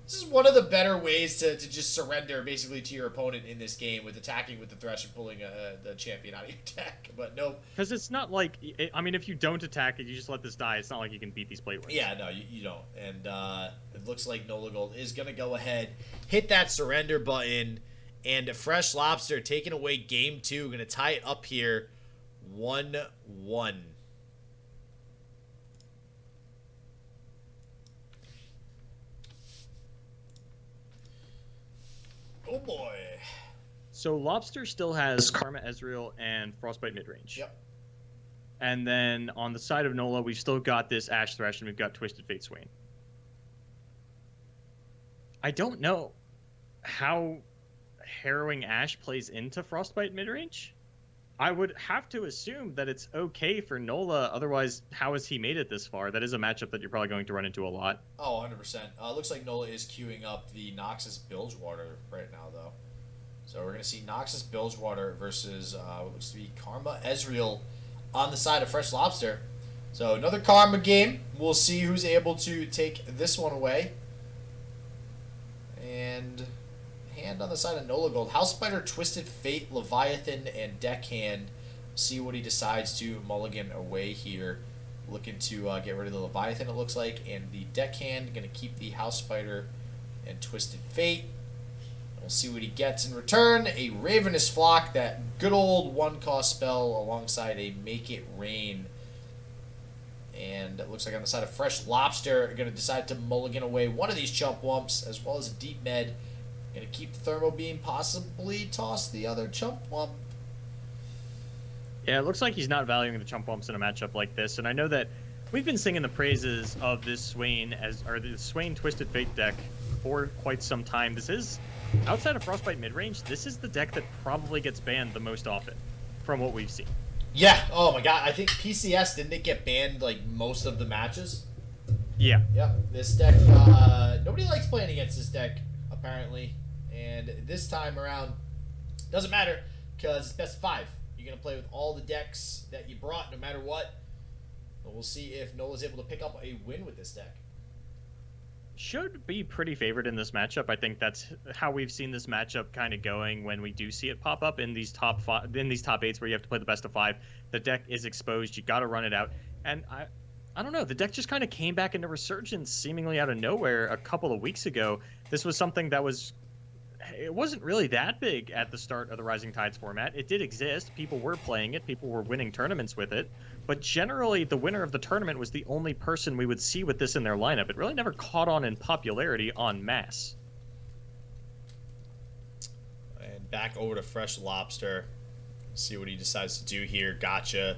this is one of the better ways to just surrender basically to your opponent in this game with attacking with the Thresh and pulling the champion out of your deck. But no. Because it's not like, I mean, if you don't attack it, you just let this die. It's not like you can beat these plate wins. Yeah, no, you don't. And it looks like Nolagold is going to go ahead, hit that surrender button, and Freshlobster taking away game 2. Going to tie it up here 1-1. Oh boy. So Lobster still has Karma Ezreal and Frostbite midrange. Yep. And then on the side of Nola, we've still got this Ash Thresh and we've got Twisted Fate Swain. I don't know how Harrowing Ash plays into Frostbite midrange. I would have to assume that it's okay for Nola. Otherwise, how has he made it this far? That is a matchup that you're probably going to run into a lot. Oh, 100%. Looks like Nola is queuing up the Noxus Bilgewater right now, though. So we're going to see Noxus Bilgewater versus what looks to be Karma Ezreal on the side of Freshlobster. So another Karma game. We'll see who's able to take this one away. And hand on the side of Nolagold. House Spider, Twisted Fate, Leviathan, and Deckhand. See what he decides to mulligan away here. Looking to get rid of the Leviathan, it looks like. And the Deckhand, going to keep the House Spider and Twisted Fate. We'll see what he gets in return. A Ravenous Flock, that good old 1-cost spell alongside a Make It Rain. And it looks like on the side of Freshlobster, going to decide to mulligan away one of these Chump Wumps, as well as a Deep Med. Going to keep the Thermo Beam, possibly toss the other Chump Wump. Yeah, it looks like he's not valuing the Chump Wumps in a matchup like this. And I know that we've been singing the praises of this Swain, or the Swain Twisted Fate deck for quite some time. This is, outside of Frostbite midrange, this is the deck that probably gets banned the most often from what we've seen. Yeah, oh my god, I think PCS, didn't it get banned like most of the matches? Yeah. Yeah, this deck, nobody likes playing against this deck, apparently. And this time around, doesn't matter, because it's best of 5. You're going to play with all the decks that you brought, no matter what. But we'll see if Nola's able to pick up a win with this deck. Should be pretty favored in this matchup. I think that's how we've seen this matchup kind of going when we do see it pop up in these top 8s where you have to play the best of 5. The deck is exposed. You got to run it out. And I don't know. The deck just kind of came back into resurgence seemingly out of nowhere a couple of weeks ago. This was something that it wasn't really that big at the start of the Rising Tides format. It did exist. People were playing it. People were winning tournaments with it. But generally, the winner of the tournament was the only person we would see with this in their lineup. It really never caught on in popularity en masse. And back over to Freshlobster. See what he decides to do here. Gotcha.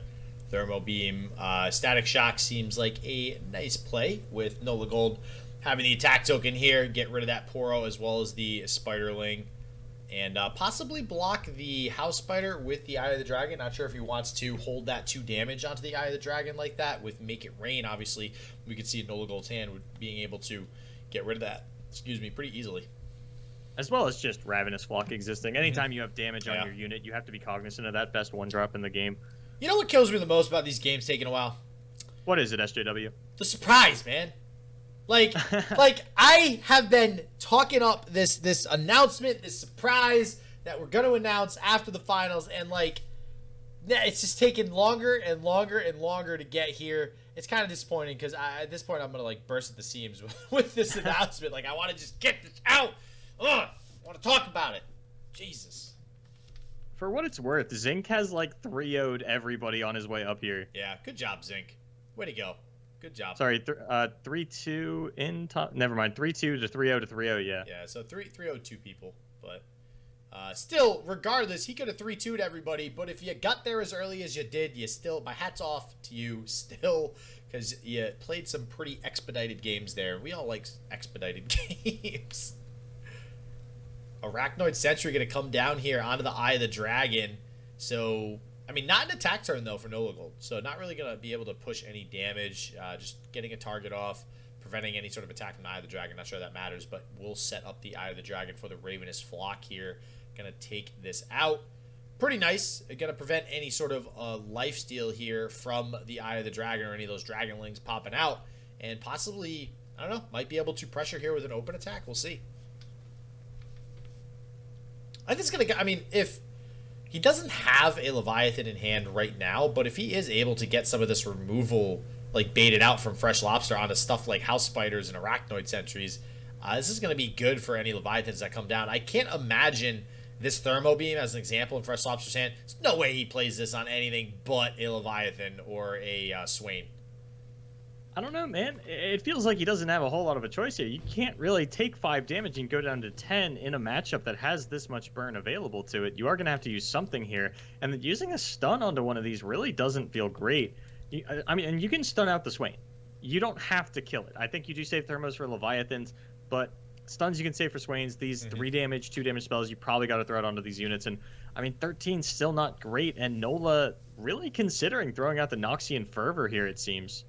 Thermo Beam. Static Shock seems like a nice play with Nolagold having the attack token here. Get rid of that Poro as well as the Spiderling. And possibly block the House Spider with the Eye of the Dragon. Not sure if he wants to hold that 2 damage onto the Eye of the Dragon like that. With Make It Rain, obviously, we could see Nolagold's hand being able to get rid of that, pretty easily. As well as just Ravenous Flock existing. Anytime you have damage on your unit, you have to be cognizant of that best 1-drop in the game. You know what kills me the most about these games taking a while? What is it, SJW? The surprise, man. Like I have been talking up this announcement, this surprise that we're going to announce after the finals, and like, it's just taking longer and longer and longer to get here. It's kind of disappointing because at this point I'm going to like burst at the seams with this announcement. Like, I want to just get this out. Ugh, I want to talk about it. Jesus. For what it's worth, Zinc has like 3-0'd everybody on his way up here. Yeah, good job, Zinc. Way to go. Good job. Sorry, 3-2 in top. Never mind, 3-2 to 3-0 to 3-0. Yeah. Yeah, so 3-0-2 people, but still, regardless, he could have 3-2'd everybody. But if you got there as early as you did, you still, my hat's off to you, still, because you played some pretty expedited games there. We all like expedited games. Arachnoid Sentry going to come down here onto the Eye of the Dragon. So, I mean, not an attack turn, though, for Nolagold. So, not really going to be able to push any damage. Just getting a target off, preventing any sort of attack from the Eye of the Dragon. Not sure that matters, but we'll set up the Eye of the Dragon for the Ravenous Flock here. Going to take this out. Pretty nice. Going to prevent any sort of lifesteal here from the Eye of the Dragon or any of those Dragonlings popping out. And possibly, I don't know, might be able to pressure here with an open attack. We'll see. I think it's going to, I mean, if he doesn't have a Leviathan in hand right now, but if he is able to get some of this removal, like, baited out from Freshlobster onto stuff like House Spiders and Arachnoid Sentries, this is going to be good for any Leviathans that come down. I can't imagine this Thermo Beam as an example in Freshlobster's hand. There's no way he plays this on anything but a Leviathan or a Swain. I don't know, man. It feels like he doesn't have a whole lot of a choice here. You can't really take 5 damage and go down to 10 in a matchup that has this much burn available to it. You are going to have to use something here. And then using a stun onto one of these really doesn't feel great. I mean, and you can stun out the Swain. You don't have to kill it. I think you do save Thermos for Leviathans, but stuns you can save for Swains. These 3 damage, 2 damage spells, you probably got to throw it onto these units. And, I mean, 13's still not great. And Nola really considering throwing out the Noxian Fervor here, it seems.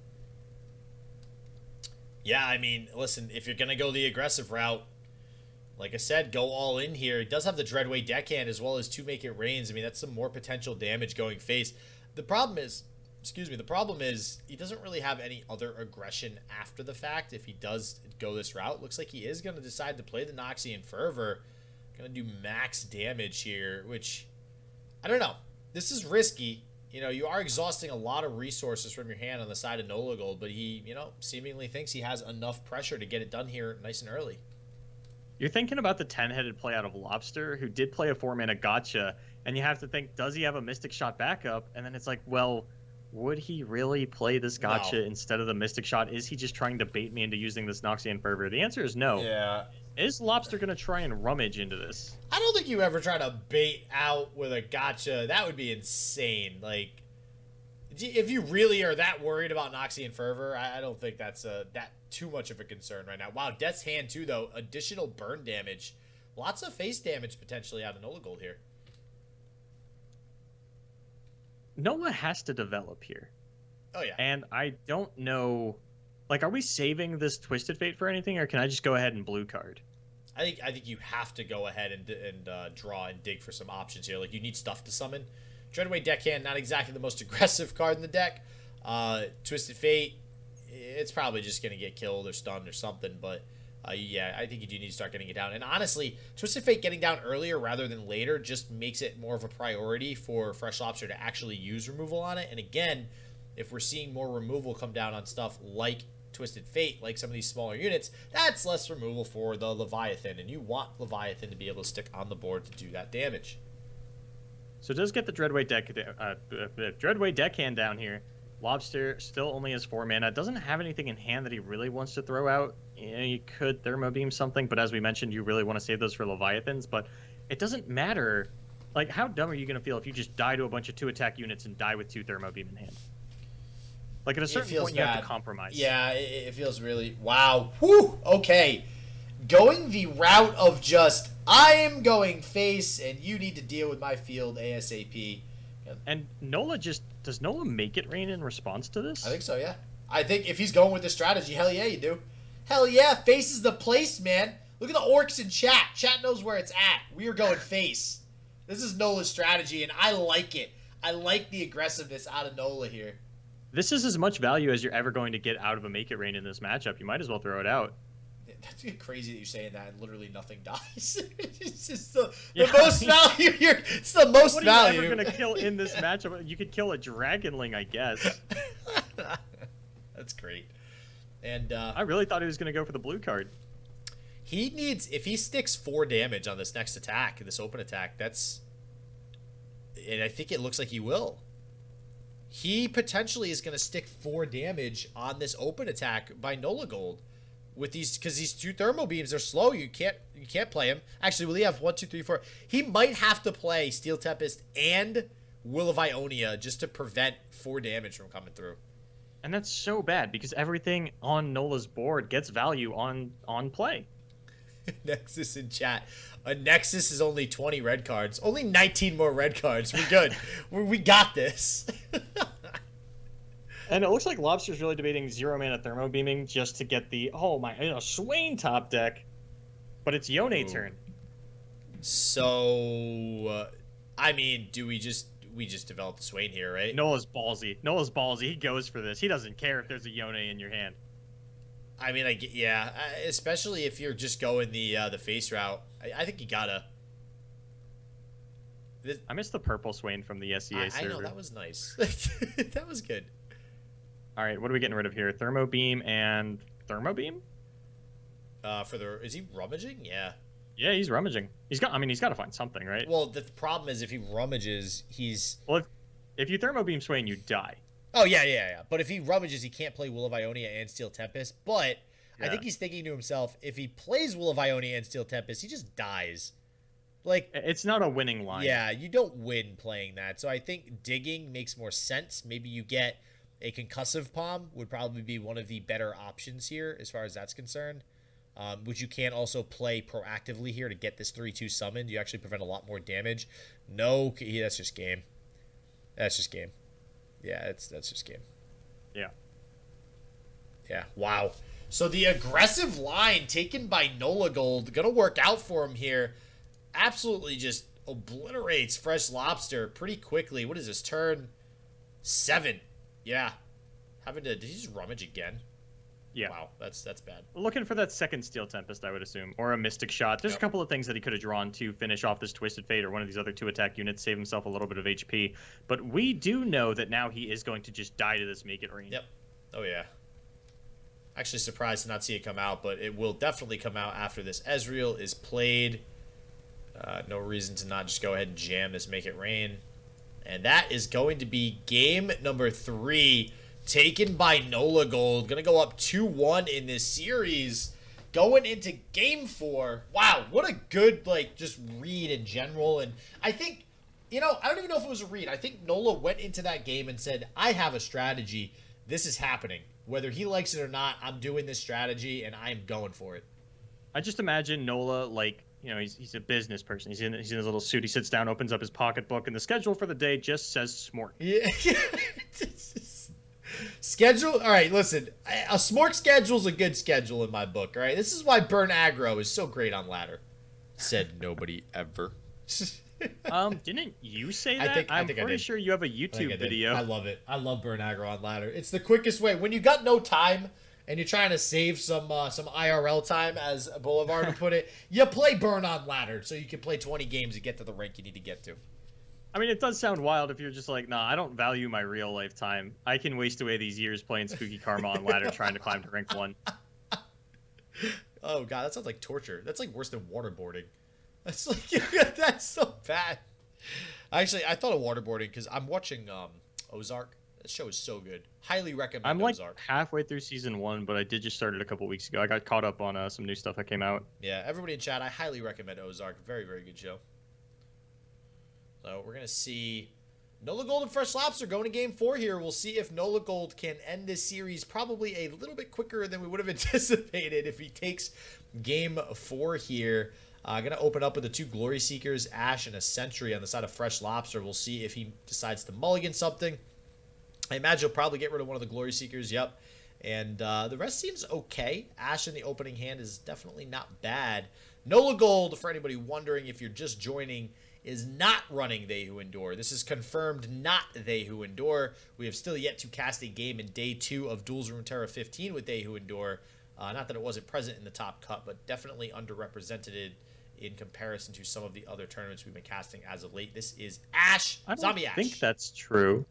Yeah, I mean, listen, if you're going to go the aggressive route, like I said, go all in here. He does have the Dreadway Deckhand as well as 2 Make It Rains. I mean, that's some more potential damage going face. The problem is, he doesn't really have any other aggression after the fact if he does go this route. Looks like he is going to decide to play the Noxian Fervor. Going to do max damage here, which, I don't know. This is risky. You know, you are exhausting a lot of resources from your hand on the side of Nolagold, but he, you know, seemingly thinks he has enough pressure to get it done here nice and early. You're thinking about the 10-headed play out of Lobster, who did play a 4-mana gotcha, and you have to think, does he have a Mystic Shot backup? And then it's like, well, would he really play this gotcha instead of the Mystic Shot? Is he just trying to bait me into using this Noxian Fervor? The answer is no. Yeah. Is Lobster going to try and rummage into this? I don't think you ever try to bait out with a gotcha. That would be insane. Like, if you really are that worried about Noxian Fervor, I don't think that's that too much of a concern right now. Wow, Death's Hand too, though. Additional burn damage. Lots of face damage potentially out of Nolagold here. Nola has to develop here. Oh, yeah. And I don't know... Like, are we saving this Twisted Fate for anything, or can I just go ahead and blue card? I think you have to go ahead and draw and dig for some options here. Like, you need stuff to summon. Dreadway Deckhand, not exactly the most aggressive card in the deck. Twisted Fate, it's probably just going to get killed or stunned or something. But, yeah, I think you do need to start getting it down. And honestly, Twisted Fate getting down earlier rather than later just makes it more of a priority for Freshlobster to actually use removal on it. And again, if we're seeing more removal come down on stuff like Twisted Fate, like some of these smaller units, that's less removal for the Leviathan, and you want Leviathan to be able to stick on the board to do that damage. So it does get the Dreadway Deckhand down here. Lobster still only has 4 mana. Doesn't have anything in hand that he really wants to throw out. You know, you could Thermo Beam something, but as we mentioned, you really want to save those for Leviathans. But it doesn't matter. Like, how dumb are you going to feel if you just die to a bunch of 2-attack units and die with 2 Thermo Beam in hand? Like, at a certain point, you have to compromise. Yeah, it feels really... Wow. Whew! Okay. Going the route of just, I am going face, and you need to deal with my field ASAP. And Nola just... Does Nola make it rain in response to this? I think so, yeah. I think if he's going with this strategy, hell yeah, you do. Hell yeah, face is the place, man. Look at the orcs in chat. Chat knows where it's at. We are going face. This is Nola's strategy, and I like it. I like the aggressiveness out of Nola here. This is as much value as you're ever going to get out of a Make It Rain in this matchup. You might as well throw it out. That's crazy that you're saying that and literally nothing dies. It's just the most value here. It's the most value. What are you ever going to kill in this matchup? You could kill a Dragonling, I guess. That's great. And I really thought he was going to go for the blue card. He needs, if he sticks 4 damage on this next attack, this open attack, that's And I think it looks like he will. He potentially is going to stick 4 damage on this open attack by Nolagold with these, because these 2 thermo beams are slow. You can't play him. Actually, will he have 1, 2, 3, 4? He might have to play Steel Tempest and Will of Ionia just to prevent 4 damage from coming through. And that's so bad because everything on Nola's board gets value on play. Nexus in chat. A Nexus is only 20 red cards. Only 19 more red cards. We're good. we got this. And it looks like Lobster's really debating 0 mana thermo beaming just to get the Swain top deck. But it's Yone turn. So, I mean, we just develop the Swain here, right? Nola's ballsy. He goes for this. He doesn't care if there's a Yone in your hand. I mean, yeah, especially if you're just going the face route. I think you gotta. I missed the purple Swain from the SEA server. I know, that was nice. That was good. All right, what are we getting rid of here? Thermo beam and thermo beam? Is he rummaging? Yeah. Yeah, he's rummaging. He's got to find something, right? Well, the problem is if he rummages, Well, if you thermo beam Swain, you die. Oh, yeah. But if he rummages, he can't play Will of Ionia and Steel Tempest. But yeah. I think he's thinking to himself, if he plays Will of Ionia and Steel Tempest, he just dies. Like, it's not a winning line. Yeah, you don't win playing that. So I think digging makes more sense. Maybe you get a concussive palm would probably be one of the better options here as far as that's concerned. Which you can also play proactively here to get this 3-2 summoned. You actually prevent a lot more damage. No, that's just game. That's just game. Yeah, that's just game. Yeah. Yeah, wow. So the aggressive line taken by Nolagold, gonna work out for him here. Absolutely just obliterates Freshlobster pretty quickly. What is this, turn 7? Yeah. Did he just rummage again? Yeah. Wow, that's bad. Looking for that second Steel Tempest, I would assume, or a Mystic Shot. There's a couple of things that he could have drawn to finish off this Twisted Fate or one of these other 2 attack units, save himself a little bit of HP. But we do know that now he is going to just die to this Make It Rain. Yep. Oh, yeah. Actually surprised to not see it come out, but it will definitely come out after this Ezreal is played. No reason to not just go ahead and jam this Make It Rain. And that is going to be game number 3. Taken by Nolagold. Gonna go up 2-1 in this series. Going into game 4. Wow, what a good, just read in general. And I think, I don't even know if it was a read. I think Nola went into that game and said, I have a strategy. This is happening. Whether he likes it or not, I'm doing this strategy, and I'm going for it. I just imagine Nola, he's a business person. He's in his little suit. He sits down, opens up his pocketbook, and the schedule for the day just says Smork. Yeah. Schedule. All right, listen. A Smork schedule's a good schedule in my book. All right, this is why Burn Aggro is so great on ladder. Said nobody ever. Didn't you say that? I'm pretty sure you have a YouTube video. I love it. I love Burn Aggro on ladder. It's the quickest way when you got no time and you're trying to save some IRL time, as Boulevard would put it. You play Burn on ladder so you can play 20 games and get to the rank you need to get to. I mean, it does sound wild if you're just like, nah, I don't value my real life time. I can waste away these years playing Spooky Karma on ladder trying to climb to rank 1. Oh, God, that sounds like torture. That's like worse than waterboarding. That's like, that's so bad. Actually, I thought of waterboarding because I'm watching Ozark. That show is so good. Highly recommend Ozark. I'm halfway through season 1, but I did just start it a couple weeks ago. I got caught up on some new stuff that came out. Yeah, everybody in chat, I highly recommend Ozark. Very, very good show. So we're going to see Nolagold and Freshlobster going to game 4 here. We'll see if Nolagold can end this series probably a little bit quicker than we would have anticipated if he takes game 4 here. Going to open up with the 2 Glory Seekers, Ashe, and a Sentry on the side of Freshlobster. We'll see if he decides to mulligan something. I imagine he'll probably get rid of one of the Glory Seekers. Yep. And the rest seems okay. Ashe in the opening hand is definitely not bad. Nolagold, for anybody wondering if you're just joining, is not running They Who Endure. This is confirmed not They Who Endure. We have still yet to cast a game in day 2 of Duels of Runeterra 15 with They Who Endure. Not that it wasn't present in the top cut, but definitely underrepresented in comparison to some of the other tournaments we've been casting as of late. This is Ashe, Zombie Ashe. I think that's true.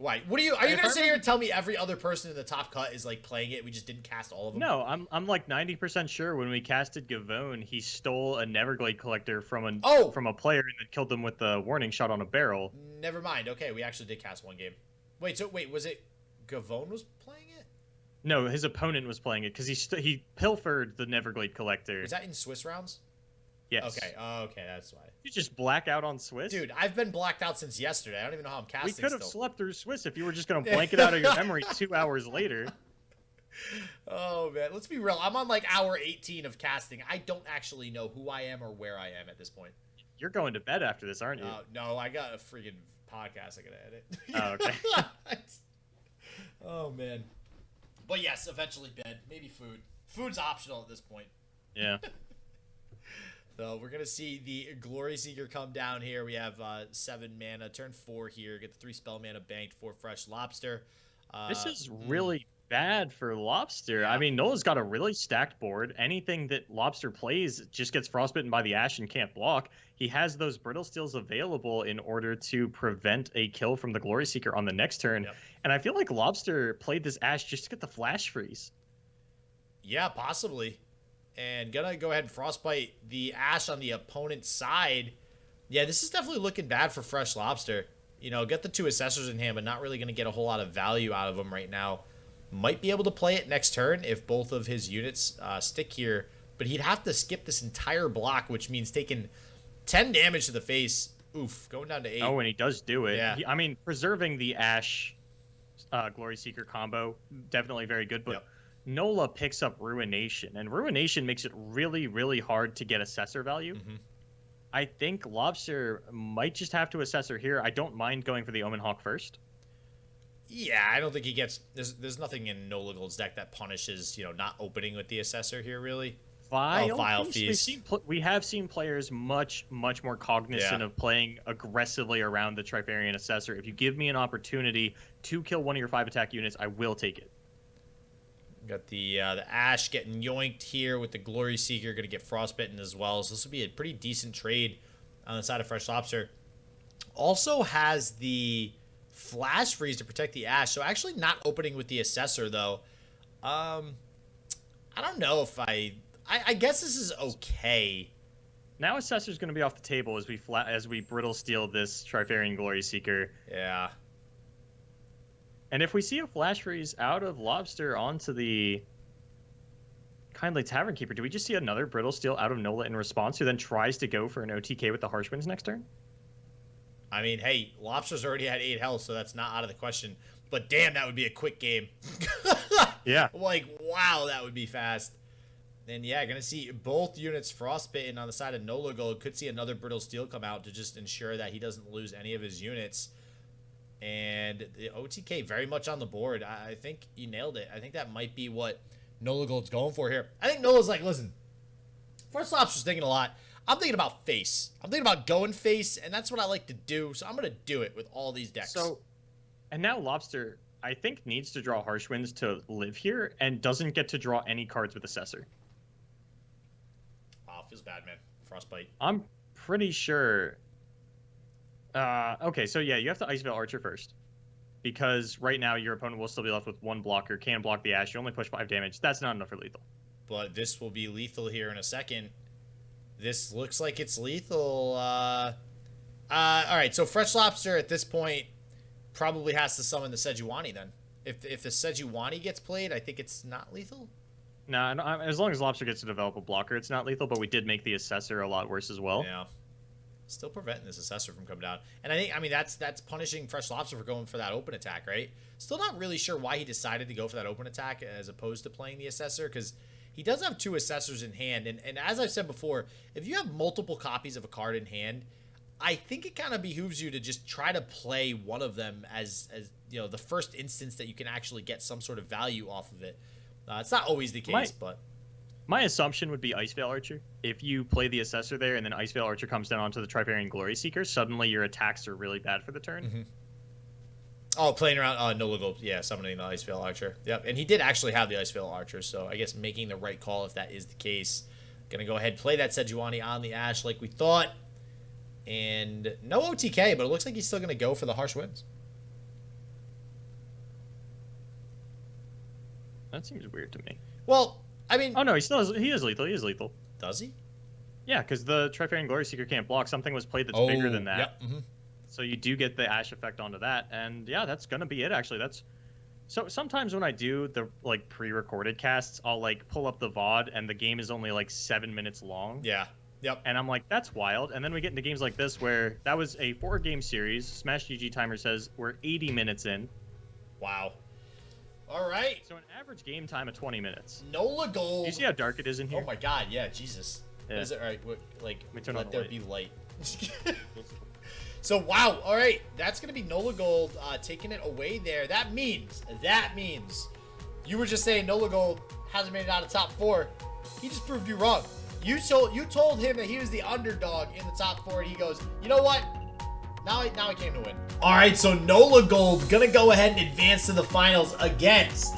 Why? What are you gonna sit here and tell me every other person in the top cut is like playing it? We just didn't cast all of them. No, I'm like 90% sure when we casted Gavone, he stole a Neverglade collector from a player and then killed them with the warning shot on a barrel. Never mind. Okay, we actually did cast one game. Wait, was it Gavone was playing it? No, his opponent was playing it because he pilfered the Neverglade collector. Was that in Swiss rounds? Yes. Okay. Okay, that's why. You just black out on Swiss? Dude, I've been blacked out since yesterday. I don't even know how I'm casting. We could have slept through Swiss if you were just going to blank it out of your memory 2 hours later. Oh, man. Let's be real. I'm on like hour 18 of casting. I don't actually know who I am or where I am at this point. You're going to bed after this, aren't you? No, I got a freaking podcast I got to edit. Oh, okay. Oh, man. But yes, eventually bed. Maybe food. Food's optional at this point. Yeah. So we're going to see the Glory Seeker come down here. We have 7 mana, turn 4 here. Get the 3 spell mana banked for Freshlobster. This is really bad for Lobster. Yeah. I mean, Nola's got a really stacked board. Anything that Lobster plays just gets frostbitten by the Ash and can't block. He has those Brittle Steels available in order to prevent a kill from the Glory Seeker on the next turn. Yep. And I feel like Lobster played this Ash just to get the flash freeze. Yeah, possibly. And gonna go ahead and frostbite the Ash on the opponent's side. Yeah, this is definitely looking bad for Freshlobster. You know, get the 2 Assessors in hand, but not really gonna get a whole lot of value out of them right now. Might be able to play it next turn if both of his units stick here, but he'd have to skip this entire block, which means taking 10 damage to the face. Oof, going down to 8. Oh, and he does do it. Yeah. I mean, preserving the Ash Glory Seeker combo, definitely very good, but... Yep. Nola picks up Ruination, and Ruination makes it really, really hard to get Assessor value. Mm-hmm. I think Lobster might just have to Assessor here. I don't mind going for the Omen Hawk first. Yeah, I don't think he gets... There's nothing in Nolagold's deck that punishes, you know, not opening with the Assessor here, really. Vile Feast. We have seen players much, much more cognizant of playing aggressively around the Trifarian Assessor. If you give me an opportunity to kill one of your 5 attack units, I will take it. Got the Ash getting yoinked here with the Glory Seeker. Going to get frostbitten as well. So this will be a pretty decent trade on the side of Freshlobster. Also has the Flash Freeze to protect the Ash. So actually not opening with the Assessor, though. I don't know if I guess this is okay. Now Assessor's going to be off the table as we Brittle Steel this Trifarian Glory Seeker. Yeah. And if we see a Flash Freeze out of Lobster onto the Kindly Tavern Keeper, do we just see another Brittle Steel out of Nola in response, who then tries to go for an OTK with the Harsh Winds next turn? I mean, hey, Lobster's already had 8 health, so that's not out of the question. But damn, that would be a quick game. Yeah. Like, wow, that would be fast. And yeah, going to see both units frostbitten on the side of Nolagold. Could see another Brittle Steel come out to just ensure that he doesn't lose any of his units. And the OTK very much on the board. I think you nailed it. I think that might be what Nolagold's going for here. I think Nola's like, listen, Freshlobster's thinking a lot. I'm thinking about face. I'm thinking about going face, and that's what I like to do. So I'm going to do it with all these decks. So, and now Lobster, I think, needs to draw Harsh Winds to live here and doesn't get to draw any cards with Assessor. Oh, feels bad, man. Frostbite. I'm pretty sure... okay, so yeah, you have to Ice Veil Archer first. Because right now your opponent will still be left with 1 blocker, can block the Ash, you only push 5 damage. That's not enough for lethal. But this will be lethal here in a second. This looks like it's lethal. Alright, so Freshlobster at this point probably has to summon the Sejuani then. If the Sejuani gets played, I think it's not lethal. No, as long as Lobster gets to develop a blocker, it's not lethal, but we did make the Assessor a lot worse as well. Yeah. Still preventing this Assessor from coming down. And I mean, that's punishing Freshlobster for going for that open attack, right? Still not really sure why he decided to go for that open attack as opposed to playing the Assessor, because he does have 2 Assessors in hand. And as I've said before, if you have multiple copies of a card in hand, I think it kind of behooves you to just try to play one of them as you know, the first instance that you can actually get some sort of value off of it. It's not always the case, but... My assumption would be Ice Veil Archer. If you play the Assessor there and then Ice Veil Archer comes down onto the Trifarian Glory Seeker, suddenly your attacks are really bad for the turn. Mm-hmm. Oh, playing around Nolagold, yeah, summoning the Ice Veil Archer. Yep, and he did actually have the Ice Veil Archer, so I guess making the right call if that is the case. Gonna go ahead and play that Sejuani on the Ash like we thought. And no OTK, but it looks like he's still gonna go for the Harsh Winds. That seems weird to me. Well, I mean... Oh, no, he is lethal. He is lethal. Does he? Yeah, because the Trifarian Glory Seeker can't block. Something was played that's bigger than that. Yep. Mm-hmm. So you do get the Ash effect onto that. And yeah, that's going to be it, actually. So sometimes when I do the like pre-recorded casts, I'll like pull up the VOD and the game is only like 7 minutes long. Yeah. Yep. And I'm like, that's wild. And then we get into games like this where that was a 4-game series. Smash GG timer says we're 80 minutes in. Wow. All right. So an average game time of 20 minutes. Nolagold. You see how dark it is in here? Oh my god, yeah, Jesus. Yeah. Is it all right? Like, let there be light. So wow, all right, that's gonna be Nolagold taking it away there. That means you were just saying Nolagold hasn't made it out of top 4. He just proved you wrong. You told him that he was the underdog in the top 4, and he goes, you know what? Now I came to win. All right, so Nolagold gonna go ahead and advance to the finals against,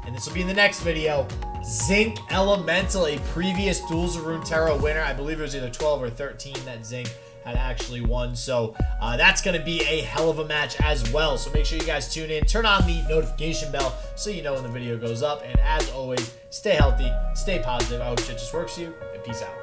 and this will be in the next video, Zinc Elemental, a previous Duels of Runeterra winner. I believe it was either 12 or 13 that Zinc had actually won. So that's going to be a hell of a match as well. So make sure you guys tune in. Turn on the notification bell so you know when the video goes up. And as always, stay healthy, stay positive. I hope shit just works for you, and peace out.